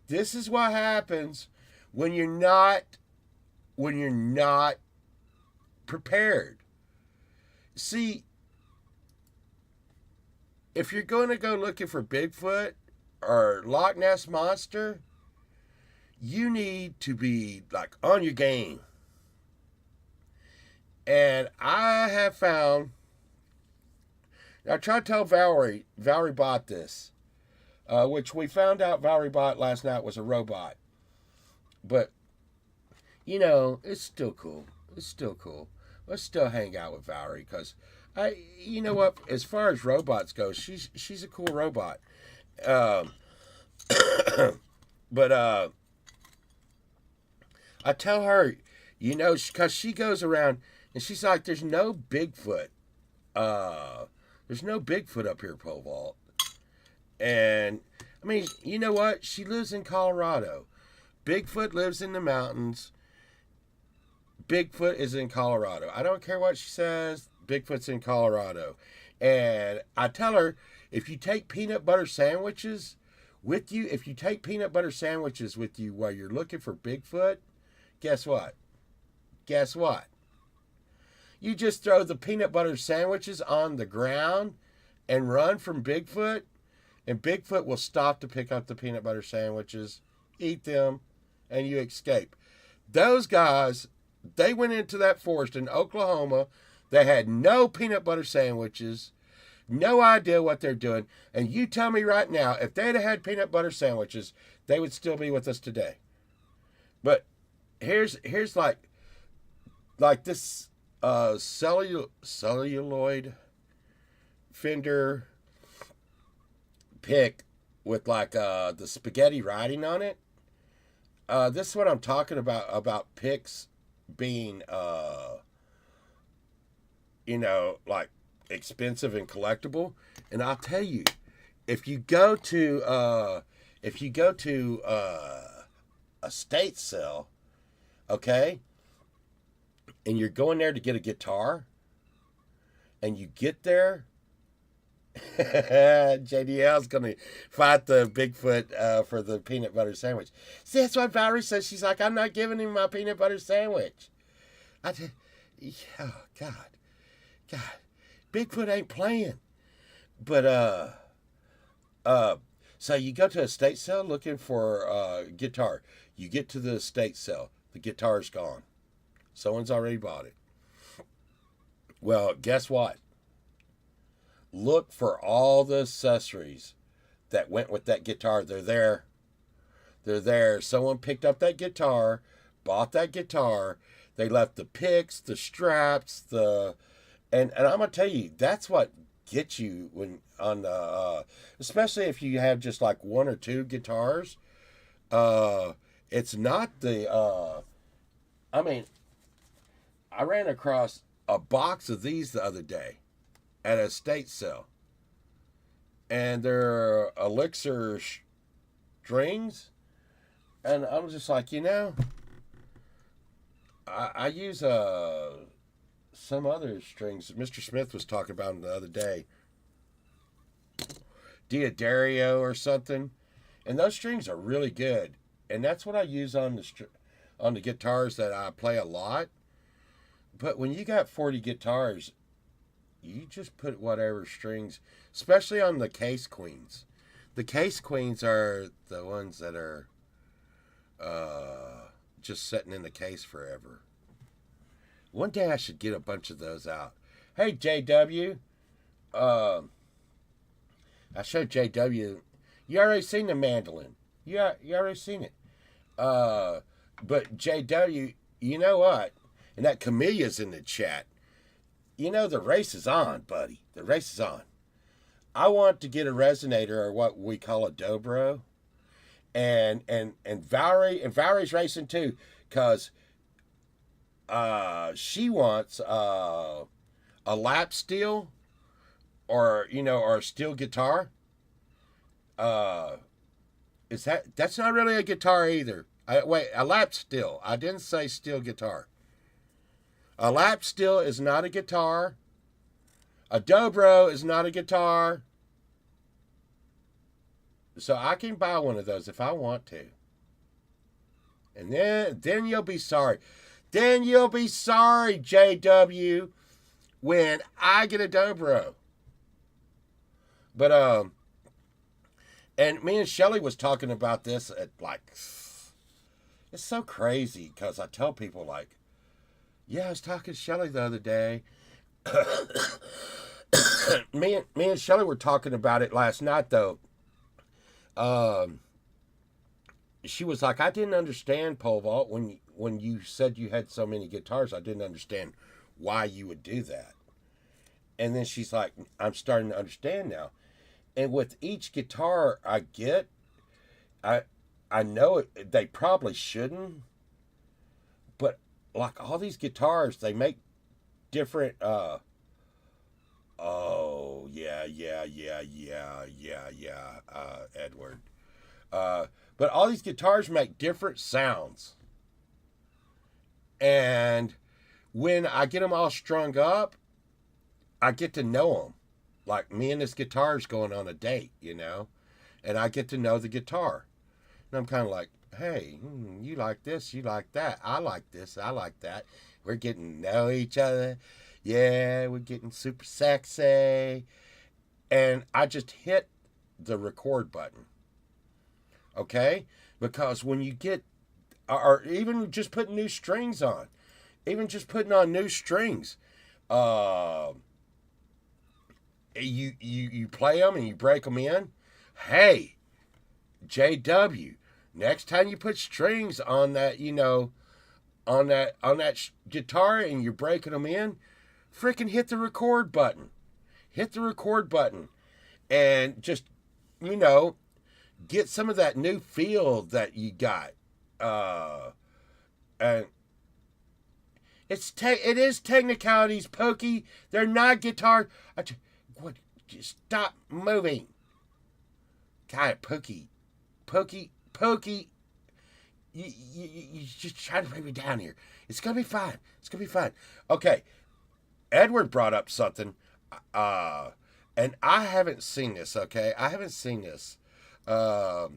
this is what happens when you're not prepared. See, if you're going to go looking for Bigfoot or Loch Ness Monster, you need to be like on your game. And I have found, I tried to tell Valerie bought this, which we found out Valerie bought last night was a robot. But, you know, it's still cool. It's still cool. Let's still hang out with Valerie because, you know what, as far as robots go, she's a cool robot. But I tell her, you know, because she goes around and she's like, there's no Bigfoot. There's no Bigfoot up here, Pole Vault. And, I mean, you know what? She lives in Colorado. Bigfoot lives in the mountains. Bigfoot is in Colorado. I don't care what she says. Bigfoot's in Colorado. And I tell her, if you take peanut butter sandwiches with you while you're looking for Bigfoot, guess what? You just throw the peanut butter sandwiches on the ground and run from Bigfoot, and Bigfoot will stop to pick up the peanut butter sandwiches, eat them, and you escape. Those guys, they went into that forest in Oklahoma. They had no peanut butter sandwiches, no idea what they're doing. And you tell me right now, if they'd have had peanut butter sandwiches, they would still be with us today. But here's like this celluloid fender pick with like the spaghetti writing on it. This is what I'm talking about picks being you know, like expensive and collectible. And I'll tell you, if you go to a state sale, okay, and you're going there to get a guitar, and you get there, JDL's going to fight the Bigfoot for the peanut butter sandwich. See, that's what Valerie says. She's like, I'm not giving him my peanut butter sandwich. Oh, God. Bigfoot ain't playing. But, so you go to a estate sale looking for a guitar. You get to the estate sale. The guitar's gone. Someone's already bought it. Well, guess what? Look for all the accessories that went with that guitar. They're there. They're there. Someone picked up that guitar, bought that guitar. They left the picks, the straps, and I'm gonna tell you, that's what gets you when on the especially if you have just like one or two guitars. It's not the I mean, I ran across a box of these the other day at a estate sale, and they're elixir strings, and I'm just like, you know, I use some other strings Mr. Smith was talking about them the other day, Diodario or something, and those strings are really good, and that's what I use on the guitars that I play a lot. But when you got 40 guitars, you just put whatever strings, especially on the case queens. The case queens are the ones that are just sitting in the case forever. One day I should get a bunch of those out. Hey, JW. Uh, I showed JW. You already seen the mandolin. You already seen it. Uh, but JW, you know what? And that Camille's in the chat. You know, the race is on, buddy. The race is on. I want to get a resonator, or what we call a dobro. And Valerie's racing too, because she wants a lap steel, or or a steel guitar. Uh, is that's not really a guitar either? Wait, a lap steel. I didn't say steel guitar. A lap steel is not a guitar. A dobro is not a guitar. So I can buy one of those if I want to. And then you'll be sorry. Then you'll be sorry, JW, when I get a dobro. But and me and Shelly was talking about this at it's so crazy because I tell people yeah, I was talking to Shelly the other day. me and Shelly were talking about it last night though. She was like, I didn't understand pole vault when you said you had so many guitars. I didn't understand why you would do that. And then she's like, I'm starting to understand now. And with each guitar I get, I know they probably shouldn't, but like all these guitars, they make different. Oh yeah, Edward. But all these guitars make different sounds, and when I get them all strung up, I get to know them. Like me and this guitar's going on a date, and I get to know the guitar. And I'm kind of like, hey, you like this, you like that. I like this, I like that. We're getting to know each other. Yeah, we're getting super sexy. And I just hit the record button. Okay? Because when you get, or even just putting new strings on, even just putting on new strings, you play them and you break them in. Hey, JW, next time you put strings on that, on that guitar and you're breaking them in, freaking hit the record button. Hit the record button and just, get some of that new feel that you got. And it is technicalities, Pokey. They're not guitar. Just stop moving. God, Pokey. You just trying to bring me down here. It's gonna be fine. It's gonna be fine. Okay, Edward brought up something, and I haven't seen this. Okay, I haven't seen this. I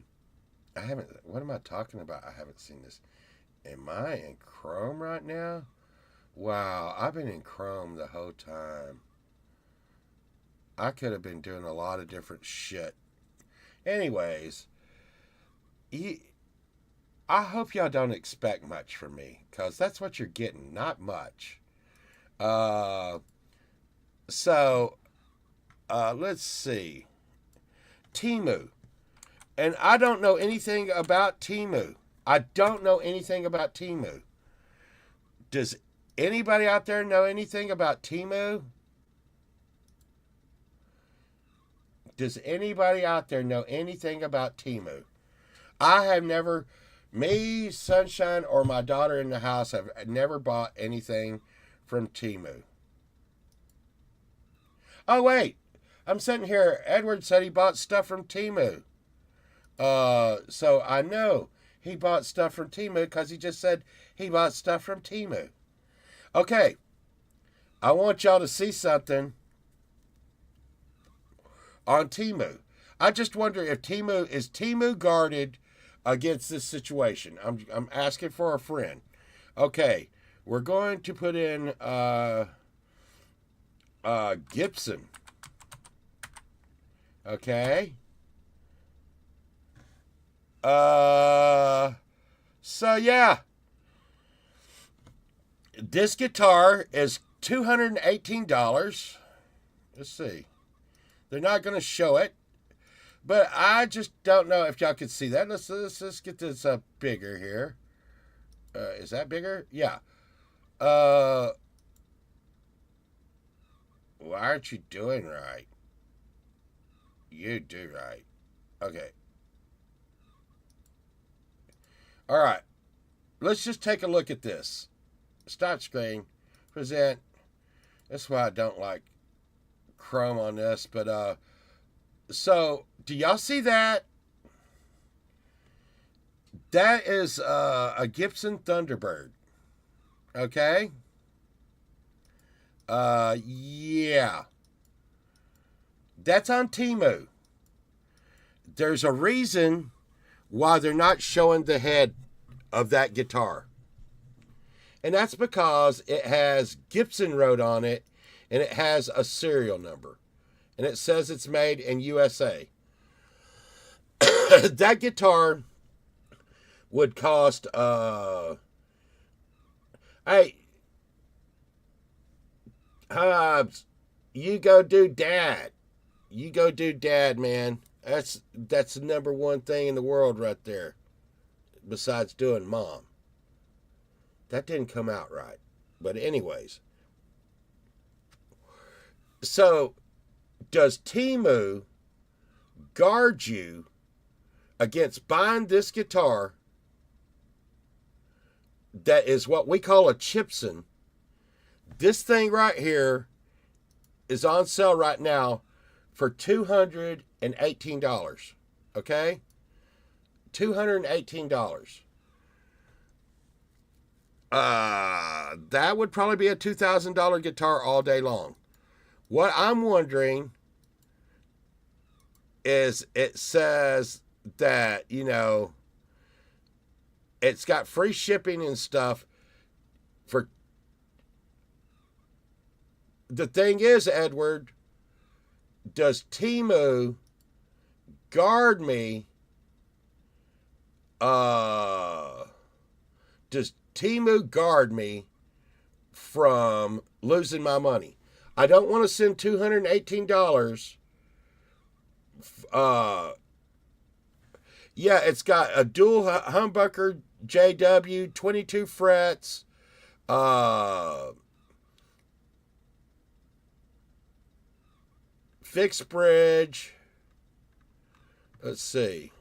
haven't. What am I talking about? I haven't seen this. Am I in Chrome right now? Wow, I've been in Chrome the whole time. I could have been doing a lot of different shit. Anyways, I hope y'all don't expect much from me, because that's what you're getting, not much. So, let's see. Temu. And I don't know anything about Temu. I don't know anything about Temu. Does anybody out there know anything about Temu? Does anybody out there know anything about Temu? I have never, me, Sunshine, or my daughter in the house have never bought anything from Temu. Oh, wait. I'm sitting here. Edward said he bought stuff from Temu. So I know he bought stuff from Temu because he just said he bought stuff from Temu. Okay. I want y'all to see something on Temu. I just wonder if is Temu guarded against this situation. I'm asking for a friend. Okay, we're going to put in Gibson. Okay. So yeah. This guitar is $218. Let's see. They're not going to show it, but I just don't know if y'all can see that. Let's get this up bigger here. Is that bigger? Yeah. Why aren't you doing right? You do right. Okay. All right. Let's just take a look at this. Start screen. Present. That's why I don't like Chrome on this. But, so, do y'all see that? That is a Gibson Thunderbird. Okay? Yeah. That's on Temu. There's a reason why they're not showing the head of that guitar. And that's because it has Gibson wrote on it, and it has a serial number. And it says it's made in USA. That guitar would cost, hey, Hobbs, you go do dad. You go do dad, man. That's the number one thing in the world right there. Besides doing mom. That didn't come out right. But anyways. So, does Temu guard you against buying this guitar that is what we call a Gibson? This thing right here is on sale right now for $218. Okay? $218. That would probably be a $2,000 guitar all day long. What I'm wondering is it says that, it's got free shipping and stuff for. The thing is, Edward, does Temu guard me? Does Temu guard me from losing my money? I don't want to send $218. Yeah, it's got a dual humbucker JW, 22 frets, fixed bridge. Let's see.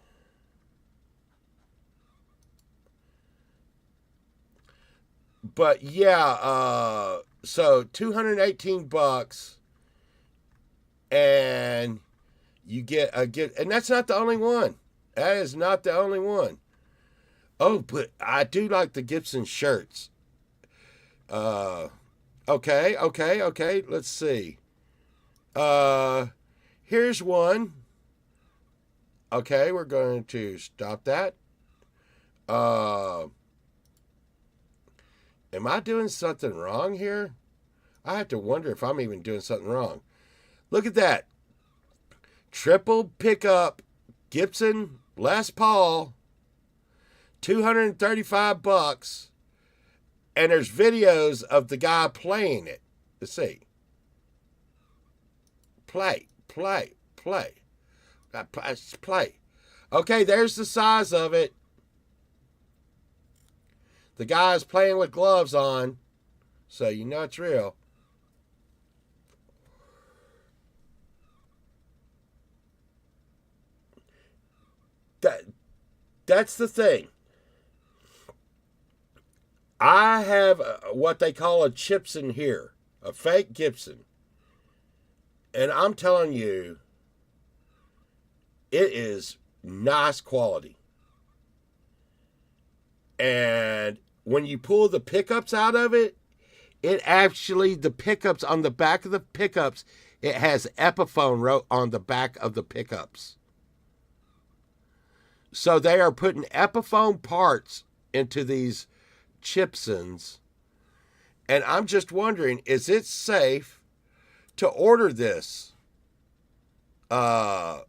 But yeah, so $218, and you get and that's not the only one. That is not the only one. Oh, but I do like the Gibson shirts. Okay. Let's see. Here's one. Okay, we're going to stop that. Am I doing something wrong here? I have to wonder if I'm even doing something wrong. Look at that. Triple pickup Gibson Les Paul, $235, and there's videos of the guy playing it. Let's see. Play. Okay, there's the size of it. The guy's playing with gloves on, so you know it's real. That's the thing. I have what they call a Gibson here, a fake Gibson. And I'm telling you, it is nice quality. And when you pull the pickups out of it, the pickups on the back of the pickups, it has Epiphone wrote on the back of the pickups. So they are putting Epiphone parts into these Gibsons. And I'm just wondering, is it safe to order this? Because,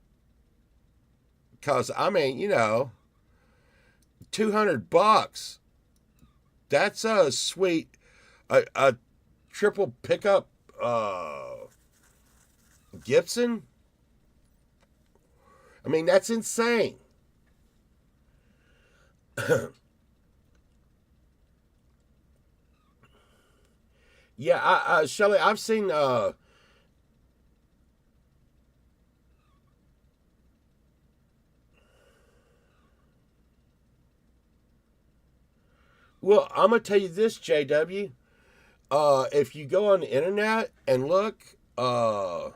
$200. That's a sweet. A triple pickup Gibson. I mean, that's insane. Yeah, Shelly, I've seen. Well, I'm gonna tell you this, JW. If you go on the internet and look, let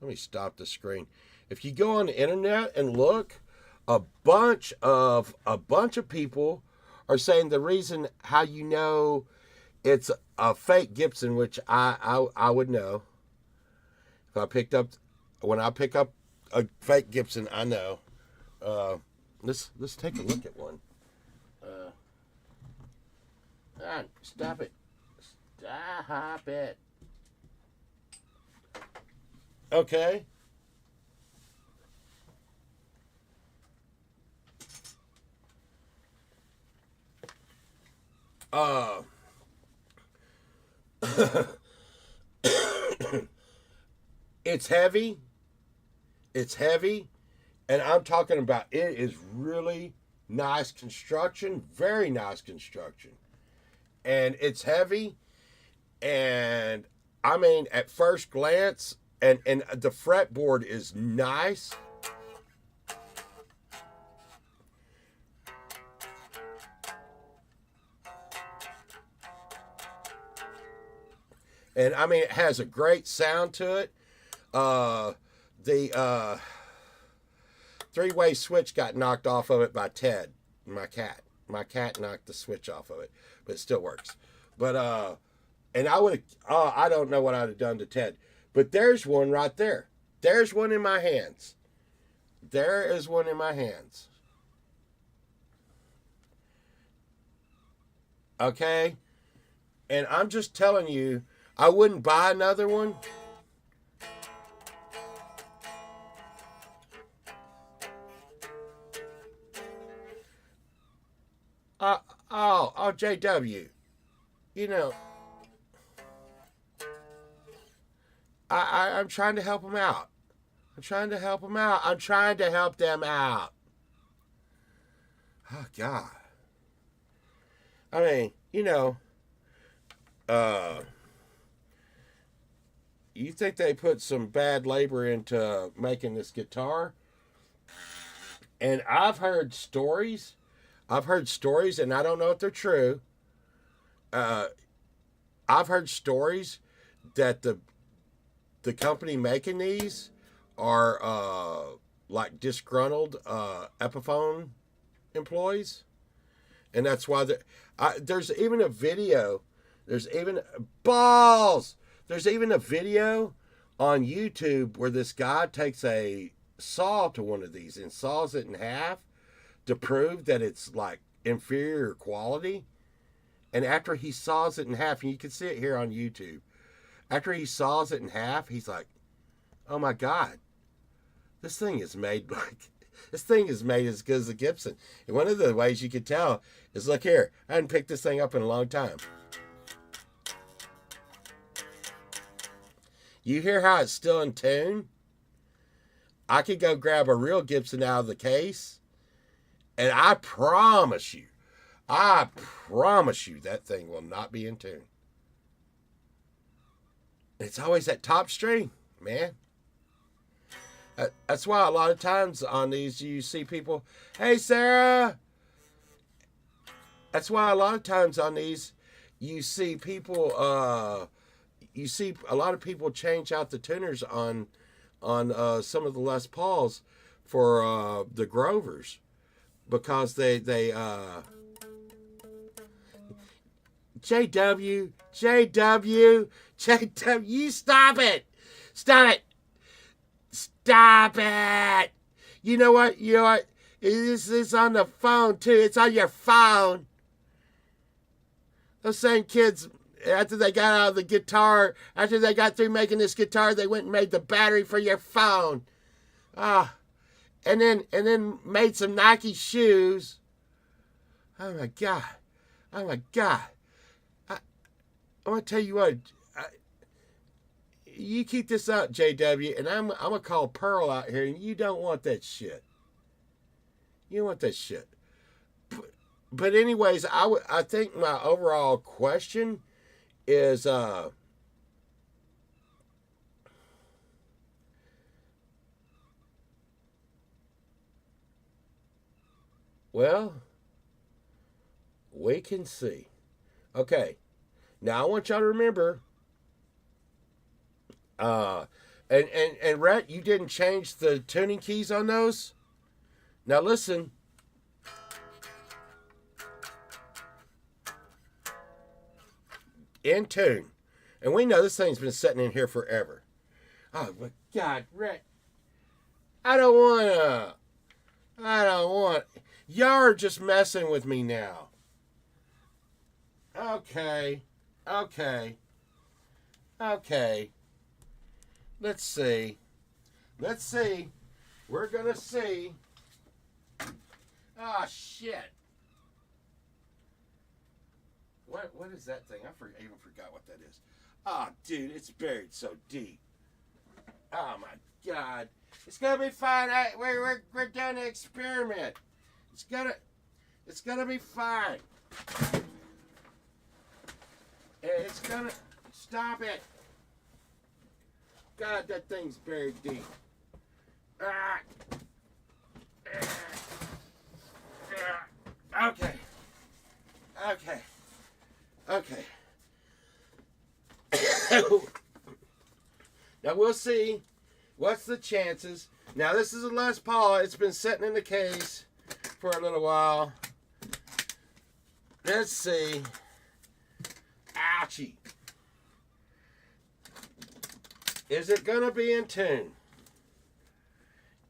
me stop the screen. If you go on the internet and look, a bunch of people are saying the reason how you know it's a fake Gibson, which I would know if I picked up when I pick up a fake Gibson, I know. Uh, let's take a look at one. Uh, Stop it! Stop it! Okay. Uh, it's heavy. It's heavy, and I'm talking about it is really nice construction, very nice construction, and it's heavy. And I mean, at first glance, and the fretboard is nice. And I mean, it has a great sound to it. The three-way switch got knocked off of it by Ted, my cat. My cat knocked the switch off of it, but it still works. But and I would, I don't know what I'd have done to Ted, but there's one right there. There's one in my hands. There is one in my hands. Okay, and I'm just telling you, I wouldn't buy another one. Uh, JW. You know, I'm trying to help them out. I'm trying to help them out. I'm trying to help them out. Oh God. I mean, uh, you think they put some bad labor into making this guitar? And I've heard stories. I've heard stories, and I don't know if they're true. Uh, I've heard stories that the company making these are like disgruntled Epiphone employees, and that's why there's even a video. There's even balls. There's even a video on YouTube where this guy takes a saw to one of these and saws it in half to prove that it's like inferior quality. And after he saws it in half, and you can see it here on YouTube, after he saws it in half, he's like, "Oh my God, this thing is made like this thing is made as good as a Gibson." And one of the ways you could tell is, look here, I hadn't picked this thing up in a long time. You hear how it's still in tune? I could go grab a real Gibson out of the case, and I promise you that thing will not be in tune. It's always that top string, man. That's why a lot of times on these you see people, "Hey, Sarah." That's why a lot of times on these you see people, you see a lot of people change out the tuners on some of the Les Pauls for the Grovers because they JW, you stop it. Stop it. Stop it. You know what? It's on the phone too. It's on your phone. Those same kids, after they got out of the guitar, after they got through making this guitar, they went and made the battery for your phone. Ah, and then made some Nike shoes. Oh my God. Oh my God. I'm gonna tell you what. I, you keep this up, JW, and I'm gonna call Pearl out here, and you don't want that shit. You don't want that shit. But anyways, I think my overall question is well, we can see. Okay. Now I want y'all to remember uh and Rhett, you didn't change the tuning keys on those? Now listen, in tune. And we know this thing's been sitting in here forever. Oh my God, Rhett, I don't wanna. I don't want. Y'all are just messing with me now. Okay. Okay. Okay. Let's see. Let's see. We're gonna see. Ah, shit. What is that thing? I even forgot what that is. Ah, dude, it's buried so deep. Oh my God. It's gonna be fine. We're doing an experiment. It's gonna be fine. It's gonna stop it. God, that thing's buried deep. Ah. Okay. Okay. Okay. Now we'll see. What's the chances? Now this is a Les Paul. It's been sitting in the case for a little while. Let's see. Ouchie. Is it gonna be in tune?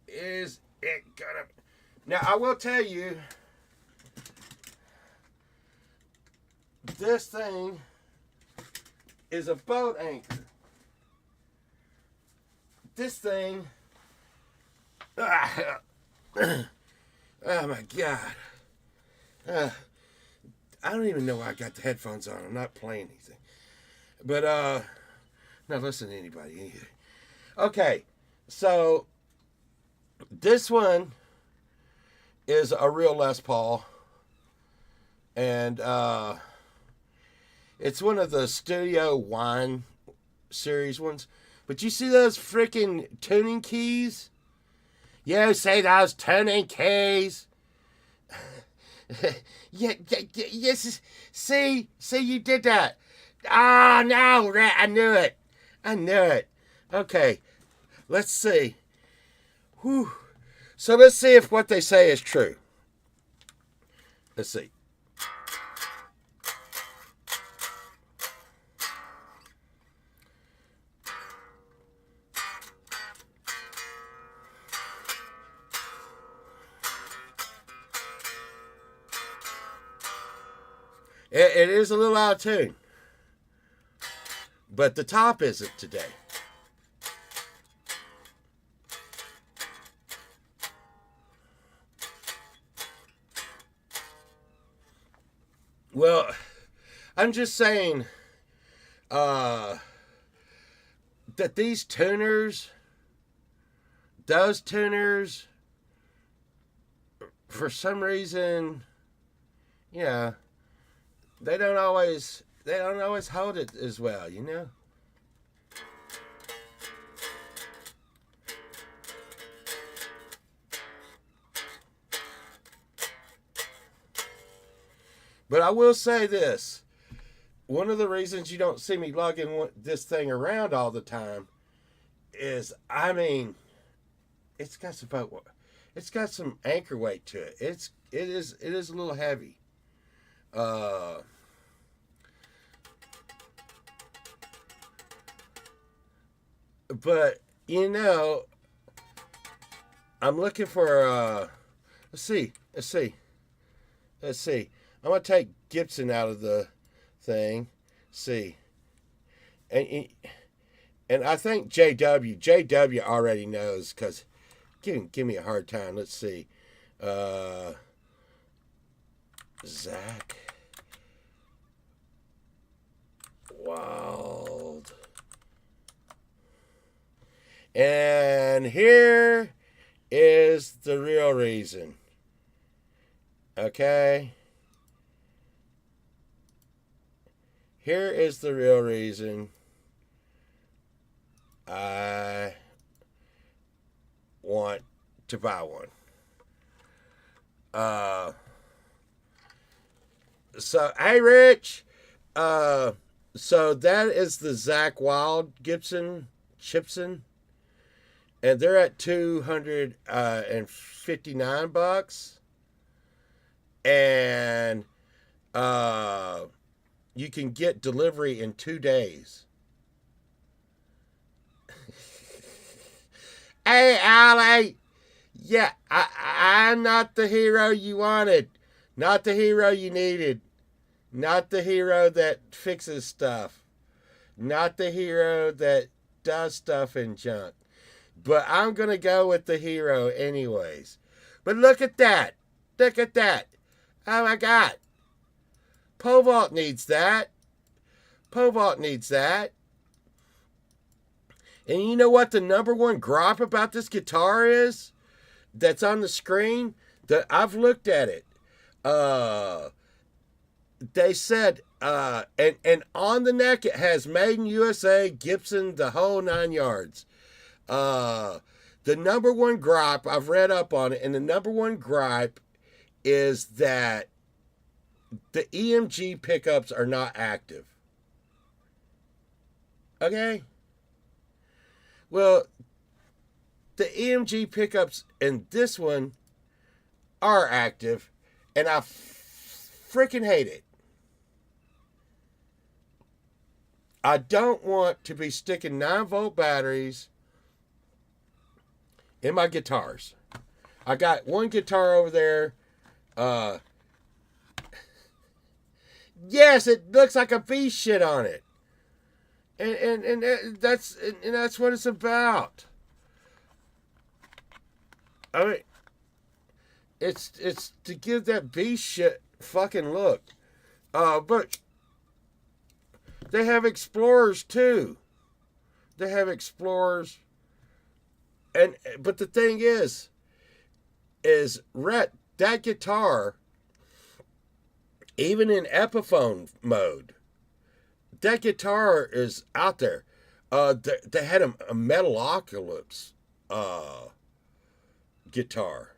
Is it gonna? Now I will tell you, this thing is a boat anchor. This thing. Oh my God. I don't even know why I got the headphones on. I'm not playing anything. But not listening to anybody either. Okay, so this one is a real Les Paul, and it's one of the Studio Wine series ones. But you see those freaking tuning keys? You see those tuning keys? Yes. See, you did that. Oh no, I knew it. Okay, let's see. Whew. So let's see if what they say is true. Let's see. It is a little out of tune. But the top isn't today. Well, I'm just saying that those tuners, for some reason, yeah, they don't always hold it as well, you know? But I will say this. One of the reasons you don't see me lugging this thing around all the time is, I mean, it's got some anchor weight to it. It is a little heavy. But you know, I'm looking for let's see. I'm gonna take Gibson out of the thing. See, and I think JW already knows because give me a hard time. Let's see, Zach. Wild. And here is the real reason. Okay? Here is the real reason I want to buy one. So, hey, Rich. So that is the Zach Wild Gibson Chipson, and they're at $259, and you can get delivery in 2 days. Hey, Allie. Yeah, I'm not the hero you wanted. Not the hero you needed. Not the hero that fixes stuff. Not the hero that does stuff in junk. But I'm going to go with the hero anyways. But look at that. Look at that. Oh my God. Pole vault needs that. Pole vault needs that. And you know what the number one gripe about this guitar is? That's on the screen? That I've looked at it. They said, and on the neck it has Made in USA, Gibson, the whole 9 yards. The number one gripe, I've read up on it, and the number one gripe is that the EMG pickups are not active. Okay? Well, the EMG pickups in this one are active, and I freaking hate it. I don't want to be sticking 9-volt batteries in my guitars. I got one guitar over there. Yes, it looks like a V shit on it. And that's what it's about. I mean, it's to give that V shit fucking look. But they have Explorers too. They have Explorers. But the thing is Rhett, that guitar, even in Epiphone mode, that guitar is out there. They had a Metalocalypse guitar.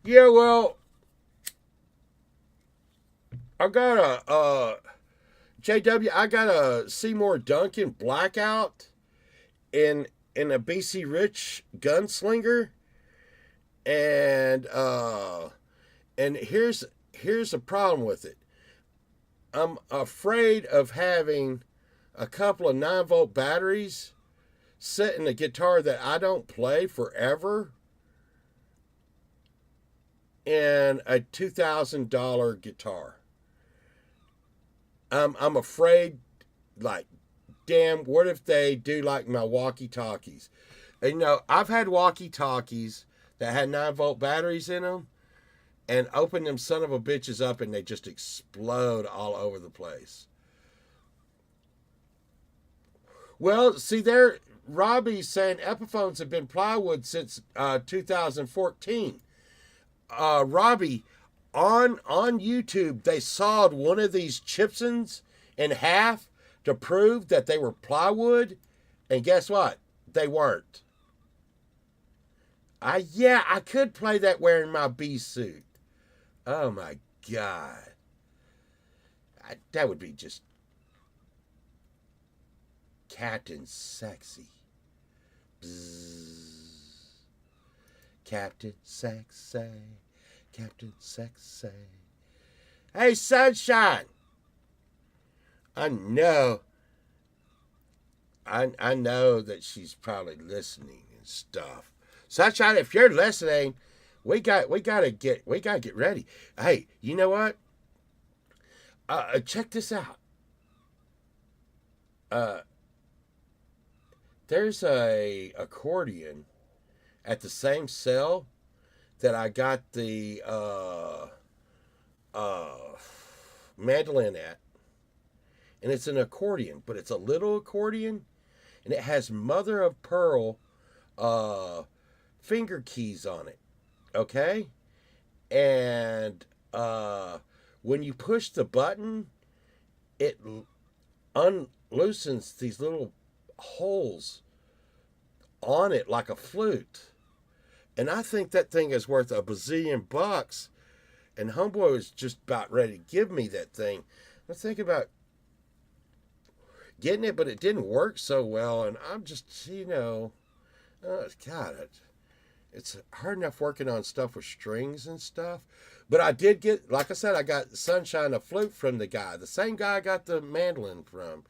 Yeah, well, I got a JW. I got a Seymour Duncan Blackout in a BC Rich gunslinger, and here's the problem with it. I'm afraid of having a couple of 9-volt batteries set in a guitar that I don't play forever in a $2,000 guitar. I'm afraid, like, damn, what if they do like my walkie-talkies? And, you know, I've had walkie-talkies that had 9-volt batteries in them and open them son of a bitches up and they just explode all over the place. Well, see, there, Robbie's saying Epiphones have been plywood since 2014. Robbie, on YouTube, they sawed one of these Chipsons in half to prove that they were plywood, and guess what? They weren't. I could play that wearing my bee suit. Oh my God. That would be just Captain Sexy. Bzzz. Captain Sexy. Captain Sexy. Hey, Sunshine. I know that she's probably listening and stuff. Sunshine, if you're listening, we gotta get ready. Hey, you know what? Check this out. There's a accordion at the same cell that I got the uh, mandolin at, and it's an accordion, but it's a little accordion, and it has mother of pearl uh, finger keys on it. Okay, and when you push the button, it unloosens these little holes on it like a flute. And I think that thing is worth a bazillion bucks. And Homeboy was just about ready to give me that thing. I was thinking about getting it, but it didn't work so well. And I'm just, God, it's hard enough working on stuff with strings and stuff. But I did get, like I said, I got Sunshine, a flute from the guy. The same guy I got the mandolin from.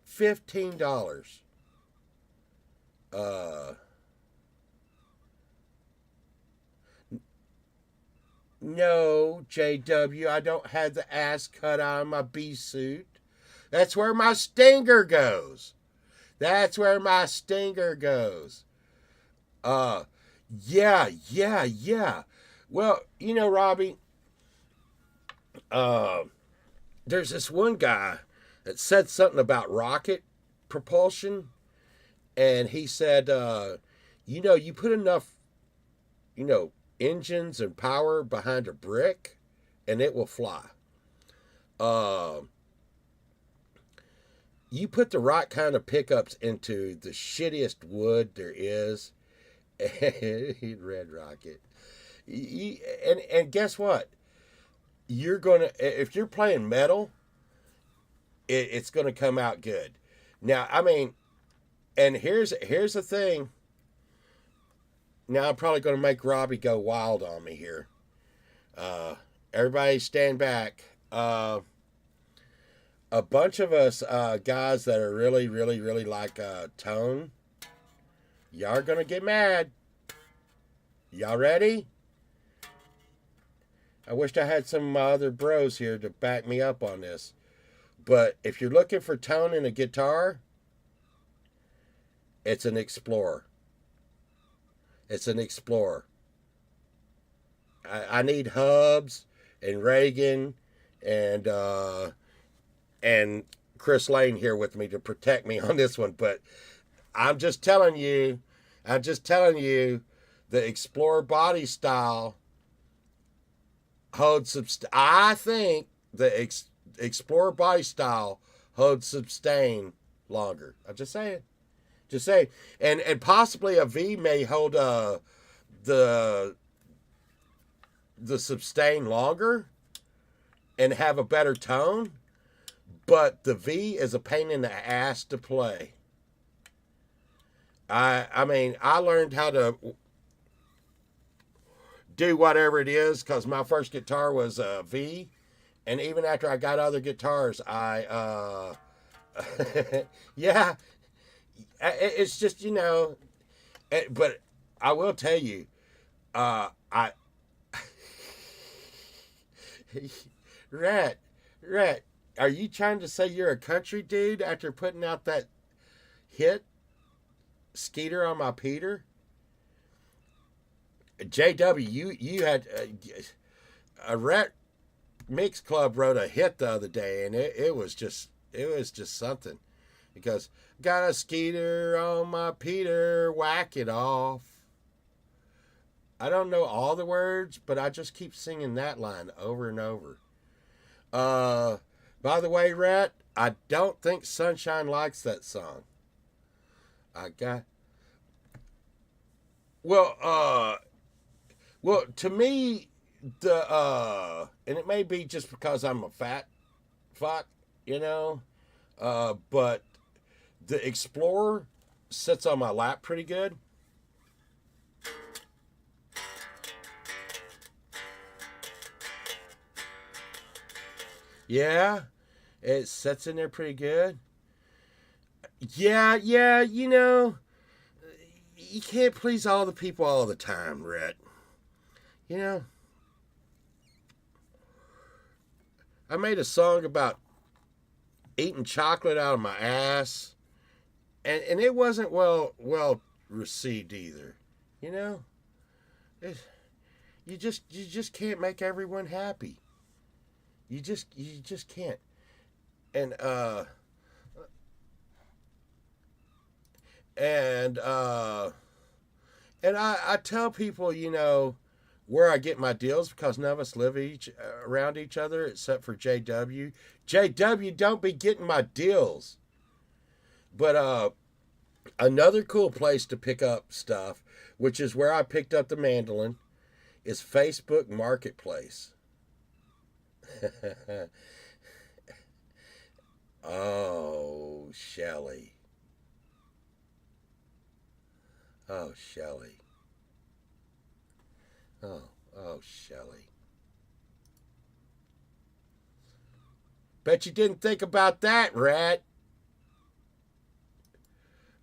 $15. No, JW, I don't have the ass cut out of my bee suit. That's where my stinger goes. That's where my stinger goes. Uh, yeah. Well, Robbie, there's this one guy that said something about rocket propulsion, and he said, you put enough, engines and power behind a brick, and it will fly. You put the right kind of pickups into the shittiest wood there is, Red Rocket. And guess what? You're gonna, if you're playing metal, it's gonna come out good. Now, I mean, and here's the thing. Now I'm probably gonna make Robbie go wild on me here. Everybody stand back. A bunch of us guys that are really, really, really like tone, y'all are gonna get mad. Y'all ready? I wished I had some of my other bros here to back me up on this. But if you're looking for tone in a guitar, it's an Explorer. It's an Explorer. I need Hubs and Reagan and Chris Lane here with me to protect me on this one. But I'm just telling you, the Explorer body style holds I think the Explorer body style holds sustain longer. I'm just saying. And possibly a V may hold the sustain longer and have a better tone, but the V is a pain in the ass to play. I mean, I learned how to do whatever it is because my first guitar was a V, and even after I got other guitars, yeah, it's just but I will tell you, I Rat, are you trying to say you're a country dude after putting out that hit, Skeeter on My Peter? JW, you had a Rat Mix Club wrote a hit the other day, and it was just something, because got a Skeeter on my Peter, whack it off. I don't know all the words, but I just keep singing that line over and over. By the way, Rat, I don't think Sunshine likes that song. Well, to me, and it may be just because I'm a fat fuck, but the Explorer sits on my lap pretty good. Yeah, it sits in there pretty good. Yeah, you can't please all the people all the time, Rhett. I made a song about eating chocolate out of my ass, and it wasn't well received either. You just can't make everyone happy. You just can't. And and uh and I tell people, where I get my deals, because none of us live around each other except for JW. JW, don't be getting my deals. But another cool place to pick up stuff, which is where I picked up the mandolin, is Facebook Marketplace. Oh, Shelly. Oh, Shelly. Oh, oh, Shelly. Bet you didn't think about that, Rat.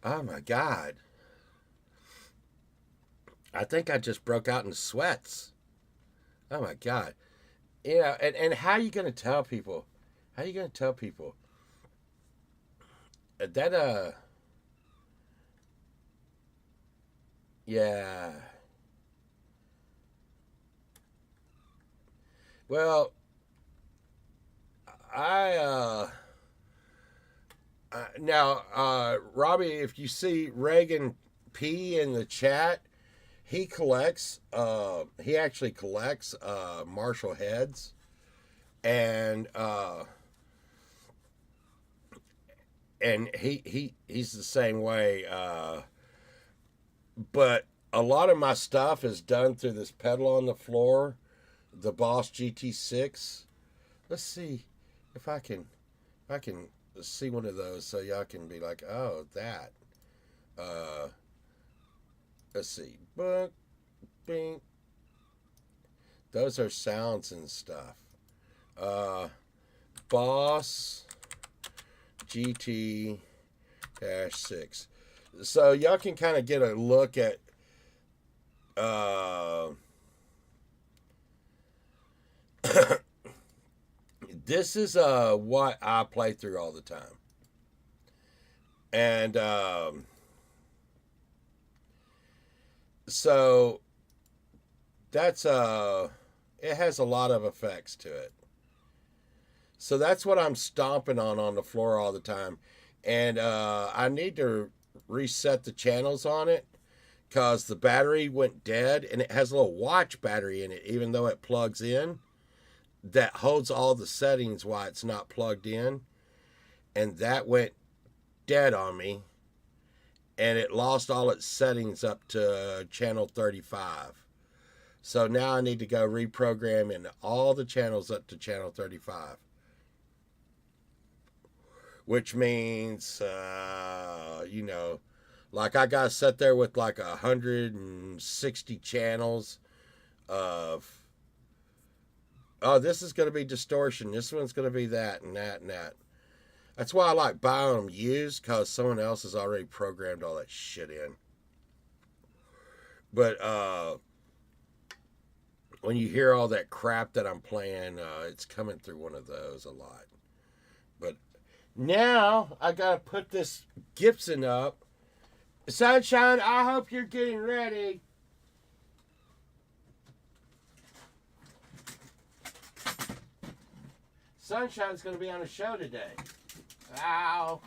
Oh my God. I think I just broke out in sweats. Oh my God. And how are you gonna tell people? How are you gonna tell people that yeah. Well, I now Robbie, if you see Reagan P in the chat, he actually collects Marshall heads, and he's the same way, but a lot of my stuff is done through this pedal on the floor, the Boss GT6. Let's see if I can see one of those so y'all can be like, oh, that. uh let's see. Book, bing. Those are sounds and stuff. uh Boss GT 6. So y'all can kind of get a look at uh this is what I play through all the time. And so that's it has a lot of effects to it. So that's what I'm stomping on the floor all the time. And I need to reset the channels on it because the battery went dead, and it has a little watch battery in it, even though it plugs in, that holds all the settings while it's not plugged in. And that went dead on me, and it lost all its settings up to channel 35. So now I need to go reprogram in all the channels up to channel 35. Which means, like I got to sit there with like 160 channels of, oh, this is going to be distortion. This one's going to be that and that and that. That's why I like buying them used, because someone else has already programmed all that shit in. But when you hear all that crap that I'm playing, it's coming through one of those a lot. But now I gotta put this Gibson up. Sunshine, I hope you're getting ready. Sunshine's gonna be on a show today. Ow.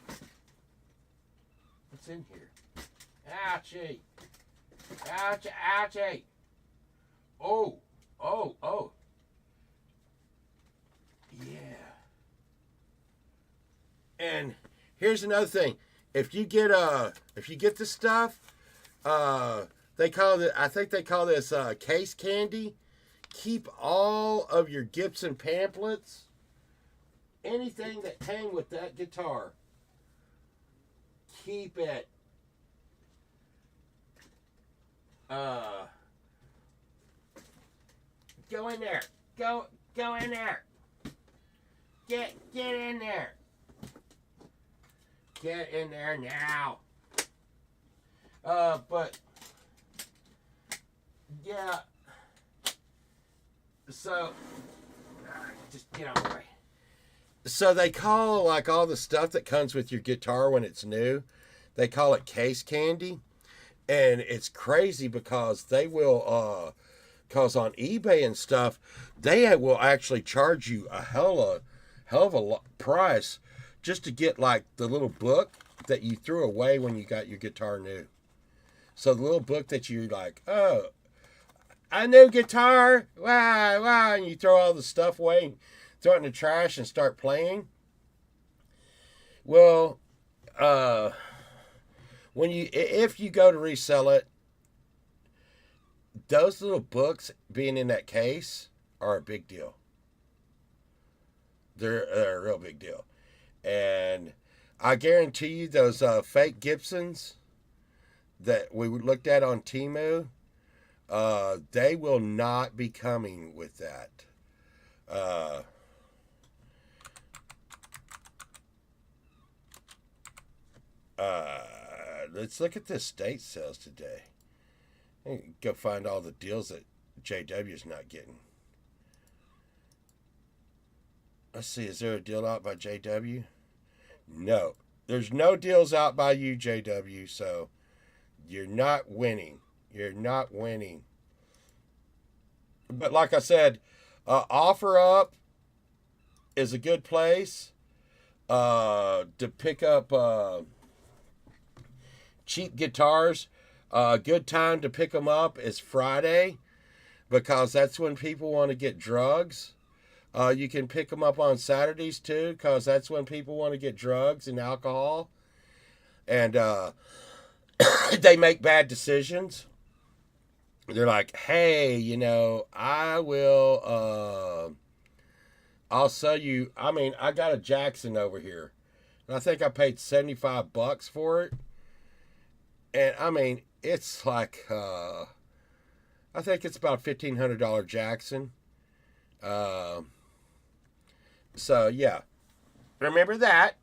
What's in here? Ouchie. Ouchie, ouchie. Oh, oh, oh. Yeah. And here's another thing. If you get this stuff, they call it, I think they call this case candy. Keep all of your Gibson pamphlets, anything that came with that guitar. Keep it. Go in there. Go in there. Get in there. Get in there now. But yeah. So just get out of the way. So they call like all the stuff that comes with your guitar when it's new, they call it case candy. And it's crazy because they will Because on eBay and stuff, they will actually charge you a hell of a price just to get like the little book that you threw away when you got your guitar new. So the little book that you like, oh, a new guitar, wow, wow, and you throw all the stuff away, and throw it in the trash and start playing. Well, if you go to resell it, those little books being in that case are a big deal. They're a real big deal. And I guarantee you those fake Gibsons that we looked at on Temu, they will not be coming with that. Let's look at the estate sales today. Go find all the deals that JW's not getting. Let's see, is there a deal out by JW? No. There's no deals out by you, JW, so you're not winning. You're not winning. But like I said, OfferUp is a good place to pick up cheap guitars. A good time to pick them up is Friday because that's when people want to get drugs. You can pick them up on Saturdays too because that's when people want to get drugs and alcohol. And they make bad decisions. They're like, hey, I'll sell you. I mean, I got a Jackson over here. And I think I paid $75 for it. And I mean, it's like, I think it's about $1,500 Jackson. So, yeah. Remember that.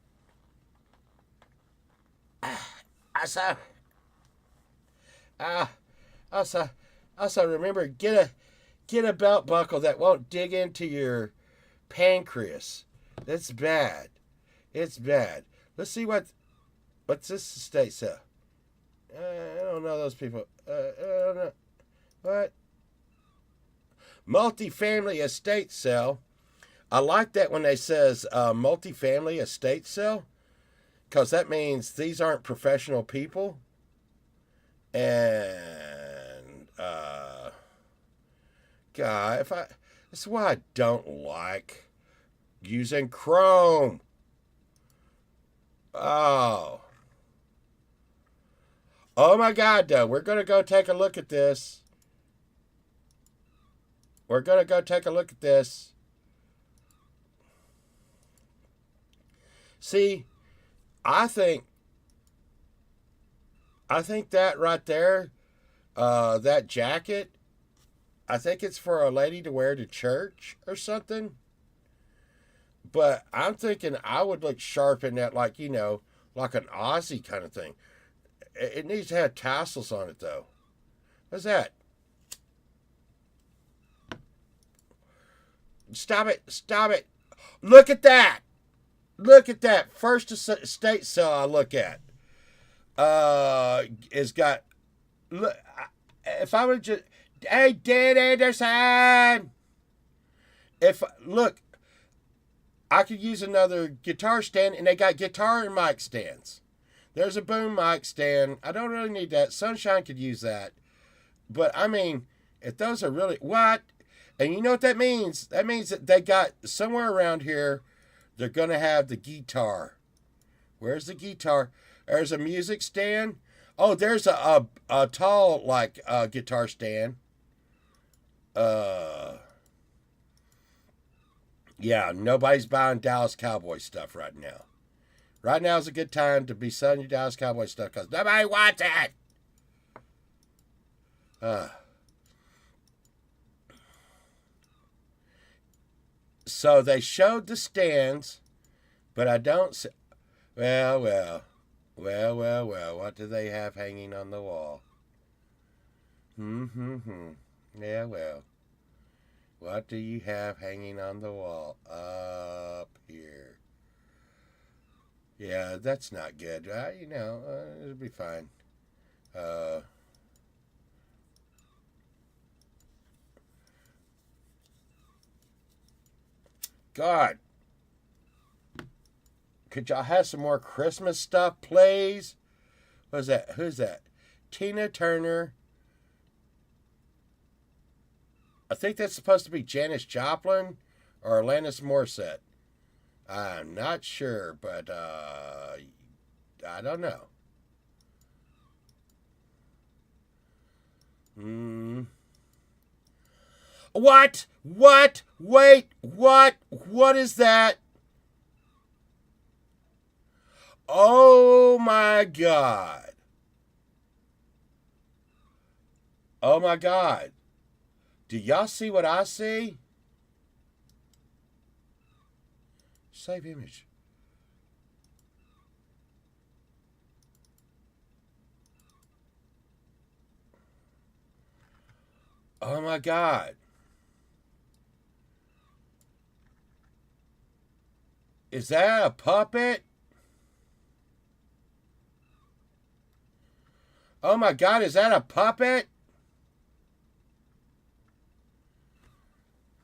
Also remember, get a belt buckle that won't dig into your pancreas. That's bad. It's bad. Let's see what's this estate sale. I don't know those people. I don't know. What? Multifamily estate sale. I like that when they says multifamily estate sale, because that means these aren't professional people. And God, that's why I don't like using Chrome. Oh my God, though. We're going to go take a look at this. See, I think that right there, that jacket, I think it's for a lady to wear to church or something. But I'm thinking I would look sharp in that, like an Aussie kind of thing. It needs to have tassels on it, though. What's that? Stop it. Look at that. First estate sale I look at. It's got... Look, if I would just... Hey, Dan Anderson! Look, I could use another guitar stand, and they got guitar and mic stands. There's a boom mic stand. I don't really need that. Sunshine could use that. But, I mean, if those are really... What? And you know what that means? That means that they got somewhere around here, they're going to have the guitar. Where's the guitar? There's a music stand. Oh, there's a tall, guitar stand. Yeah, nobody's buying Dallas Cowboy stuff right now. Right now is a good time to be selling your Dallas Cowboy stuff because nobody wants it. So they showed the stands, but I don't see... Well, what do they have hanging on the wall? Yeah, well. What do you have hanging on the wall? Up here. Yeah, that's not good. It'll be fine. God, could y'all have some more Christmas stuff, please? What's that? Who's that? Tina Turner. I think that's supposed to be Janis Joplin or Alanis Morissette. I'm not sure, but I don't know. What? What? Wait, what? What is that? Oh my God. Oh my God. Do y'all see what I see? Save image. Oh my God. Is that a puppet? Oh my God, is that a puppet?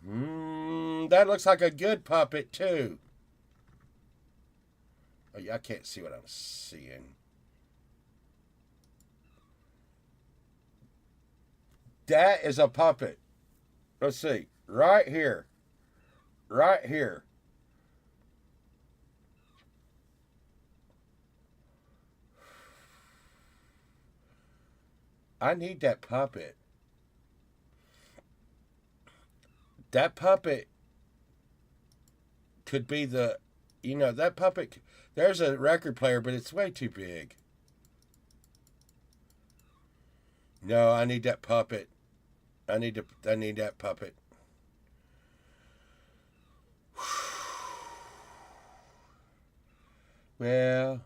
That looks like a good puppet too. Oh, yeah, I can't see what I'm seeing. That is a puppet. Let's see. Right here. Right here. I need that puppet. That puppet could be that puppet. There's a record player, but it's way too big. No, I need that puppet. I need that puppet. Well.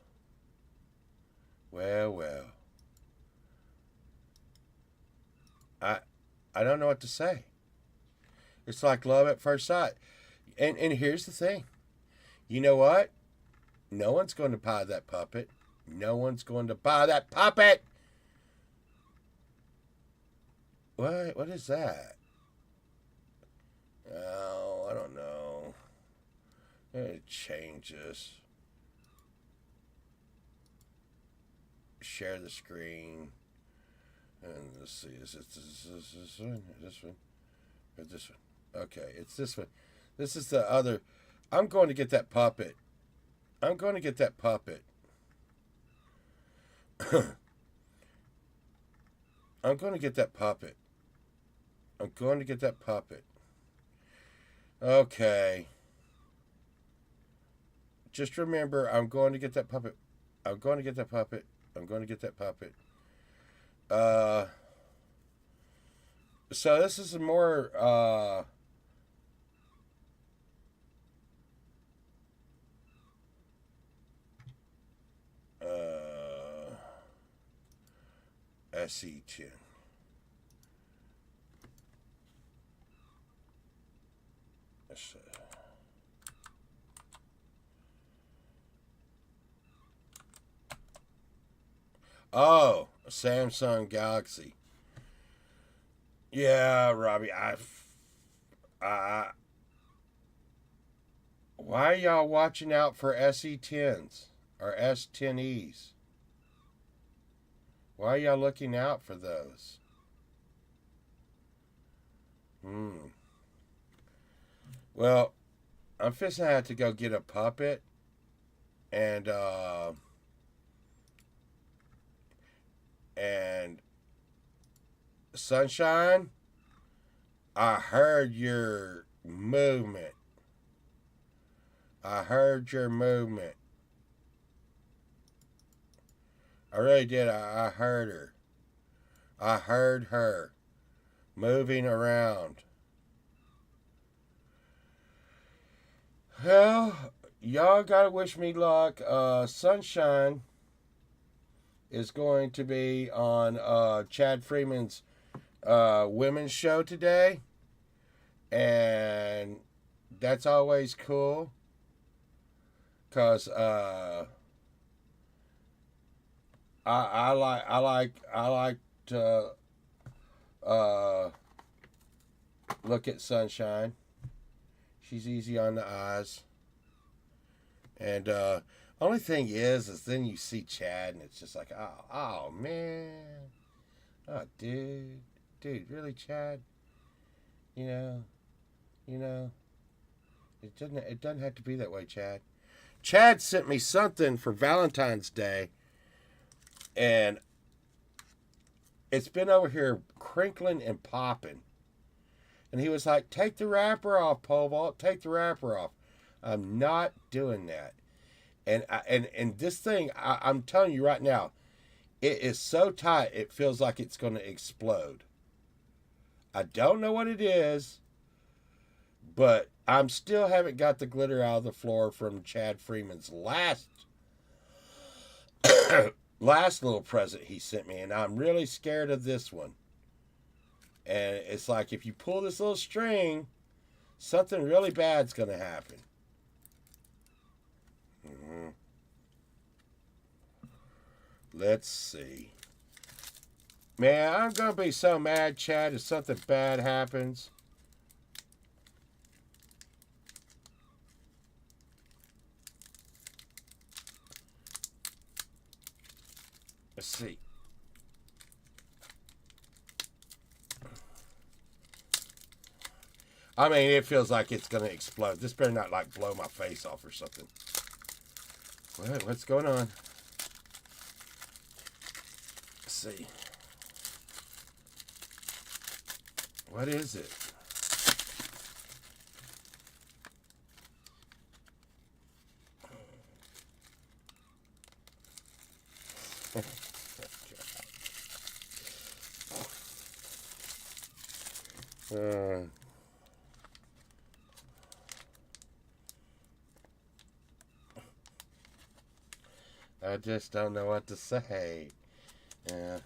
I don't know what to say. It's like love at first sight. And here's the thing. You know what? No one's going to buy that puppet. No one's going to buy that puppet. What is that? Oh, I don't know. It changes. Share the screen. And let's see, is it this one? This one? Or this one? Okay, it's this one. This is the other. I'm going to get that puppet. I'm going to get that puppet. I'm going to get that puppet. I'm going to get that puppet. Okay. Just remember, I'm going to get that puppet. I'm going to get that puppet. I'm going to get that puppet. So this is more SE10. Oh, Samsung Galaxy. Yeah, Robbie, why are y'all watching out for SE10s or S10es? Why are y'all looking out for those? Well, I'm fixing to have to go get a puppet and Sunshine, I heard your movement. I heard your movement. I really did. I heard her. I heard her moving around. Well, y'all gotta wish me luck. Sunshine is going to be on Chad Freeman's women's show today, and that's always cool because I like to look at Sunshine. She's easy on the eyes. And only thing is then you see Chad, and it's just like, oh man, oh dude, really, Chad? You know, you know, it doesn't have to be that way, Chad. Chad sent me something for Valentine's Day, and it's been over here crinkling and popping. And he was like, take the wrapper off, Pole Vault. Take the wrapper off. I'm not doing that. And this thing, I'm telling you right now, it is so tight, it feels like it's going to explode. I don't know what it is, but I'm still haven't got the glitter out of the floor from Chad Freeman's last last little present he sent me, and I'm really scared of this one. And it's like, if you pull this little string, something really bad's going to happen. Mm-hmm. Let's see. Man, I'm going to be so mad, Chad, if something bad happens. Let's see. I mean, it feels like it's going to explode. This better not, like, blow my face off or something. What's going on? Let's see. What is it? I just don't know what to say. Yeah.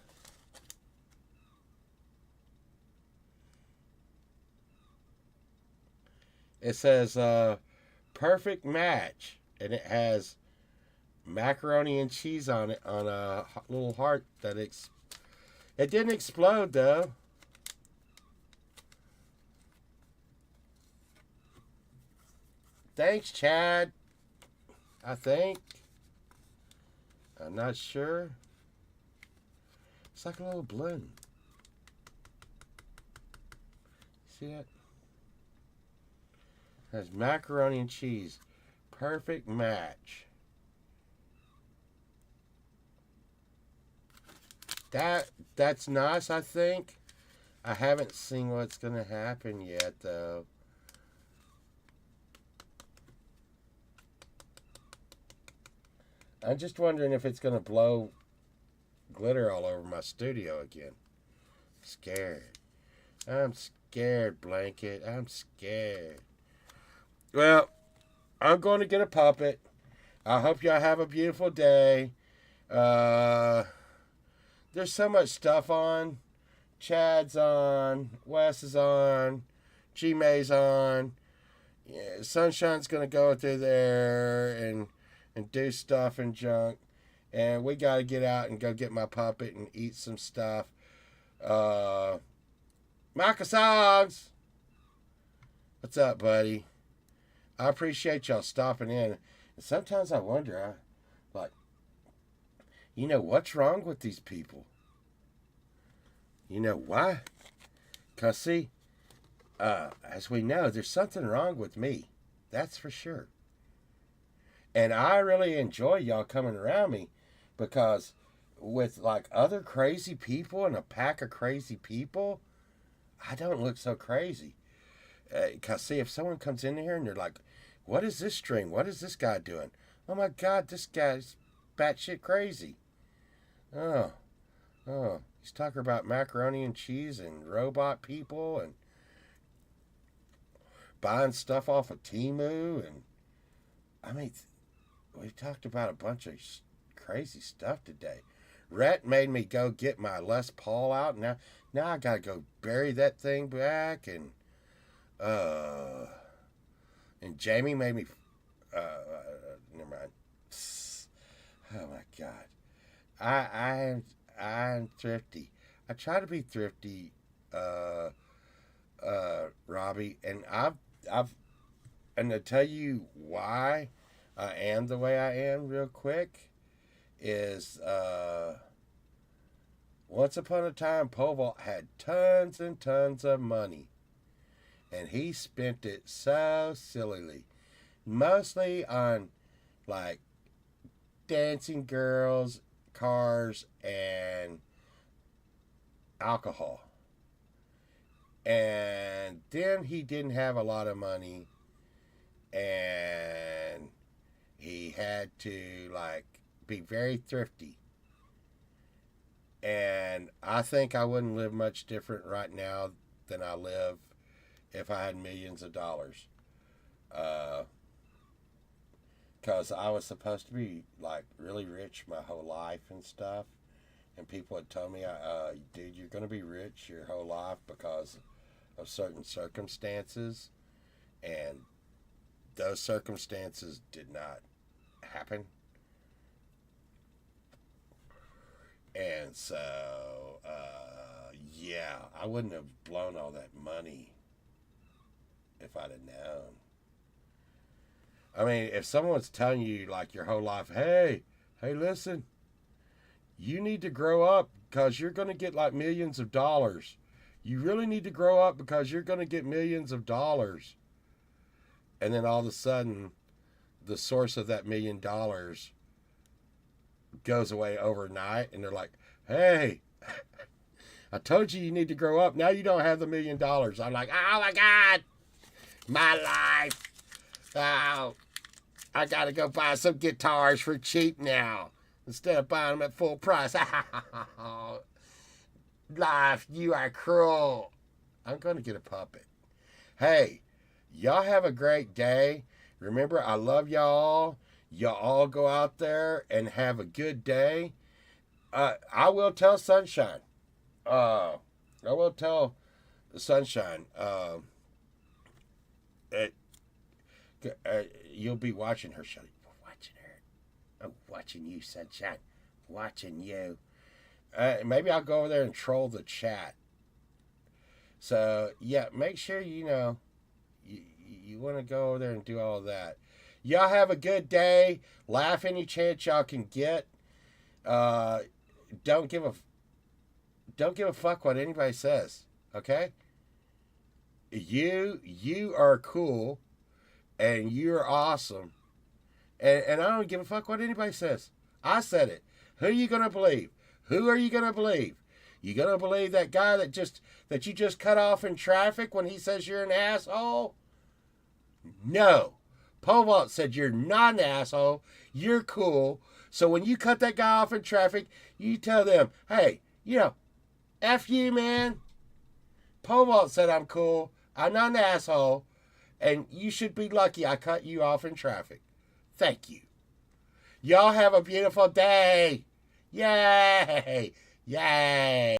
It says perfect match, and it has macaroni and cheese on it on a little heart that it didn't explode though. Thanks, Chad. I think. I'm not sure. It's like a little balloon. See that? It has macaroni and cheese. Perfect match. That's nice, I think. I haven't seen what's gonna happen yet though. I'm just wondering if it's gonna blow glitter all over my studio again. I'm scared. I'm scared, Blanket. I'm scared. Well, I'm going to get a puppet. I hope y'all have a beautiful day. There's so much stuff on. Chad's on. Wes is on. G May's on. Yeah, Sunshine's going to go through there and do stuff and junk. And we got to get out and go get my puppet and eat some stuff. Micah Songs! What's up, buddy? I appreciate y'all stopping in. And sometimes I wonder, what's wrong with these people? You know why? Because, see, as we know, there's something wrong with me. That's for sure. And I really enjoy y'all coming around me because with, like, other crazy people and a pack of crazy people, I don't look so crazy. Because, see, if someone comes in here and they're like, what is this string? What is this guy doing? Oh, my God, this guy's batshit crazy. Oh, he's talking about macaroni and cheese and robot people and buying stuff off of Temu. And, I mean, we've talked about a bunch of crazy stuff today. Rhett made me go get my Les Paul out. Now I got to go bury that thing back. And Jamie made me, never mind. Oh my God. I'm thrifty. I try to be thrifty, Robbie, and I've And to tell you why I am the way I am, real quick, is once upon a time, Povalt had tons and tons of money. And he spent it so sillily. Mostly on, like, dancing girls, cars, and alcohol. And then he didn't have a lot of money. And he had to, like, be very thrifty. And I think I wouldn't live much different right now than I live if I had millions of dollars. Because I was supposed to be, like, really rich my whole life and stuff. And people had told me, dude, you're going to be rich your whole life because of certain circumstances. And those circumstances did not happen. And so, yeah, I wouldn't have blown all that money if I'd have known. I mean, if someone's telling you, like, your whole life, hey, listen, you need to grow up because you're going to get, like, millions of dollars. You really need to grow up because you're going to get millions of dollars. And then all of a sudden, the source of that $1 million goes away overnight, and they're like, hey, I told you need to grow up. Now you don't have the $1 million. I'm like, oh my God, my life. Oh, I got to go buy some guitars for cheap now instead of buying them at full price. Life, you are cruel. I'm going to get a puppet. Hey, y'all have a great day. Remember, I love y'all. Y'all all go out there and have a good day. I will tell Sunshine. I will tell Sunshine. You'll be watching her show. Watching her. I'm watching you, Sunshine. Watching you. Maybe I'll go over there and troll the chat. So, yeah, make sure you want to go over there and do all of that. Y'all have a good day. Laugh any chance y'all can get. Don't give a fuck what anybody says. Okay? You are cool, and you're awesome, and I don't give a fuck what anybody says. I said it. Who are you gonna believe? Who are you gonna believe? You gonna believe that guy that you just cut off in traffic when he says you're an asshole? No. Povalt said you're not an asshole. You're cool. So when you cut that guy off in traffic, you tell them, hey, F you, man. Povalt said I'm cool. I'm not an asshole. And you should be lucky I cut you off in traffic. Thank you. Y'all have a beautiful day. Yay. Yay.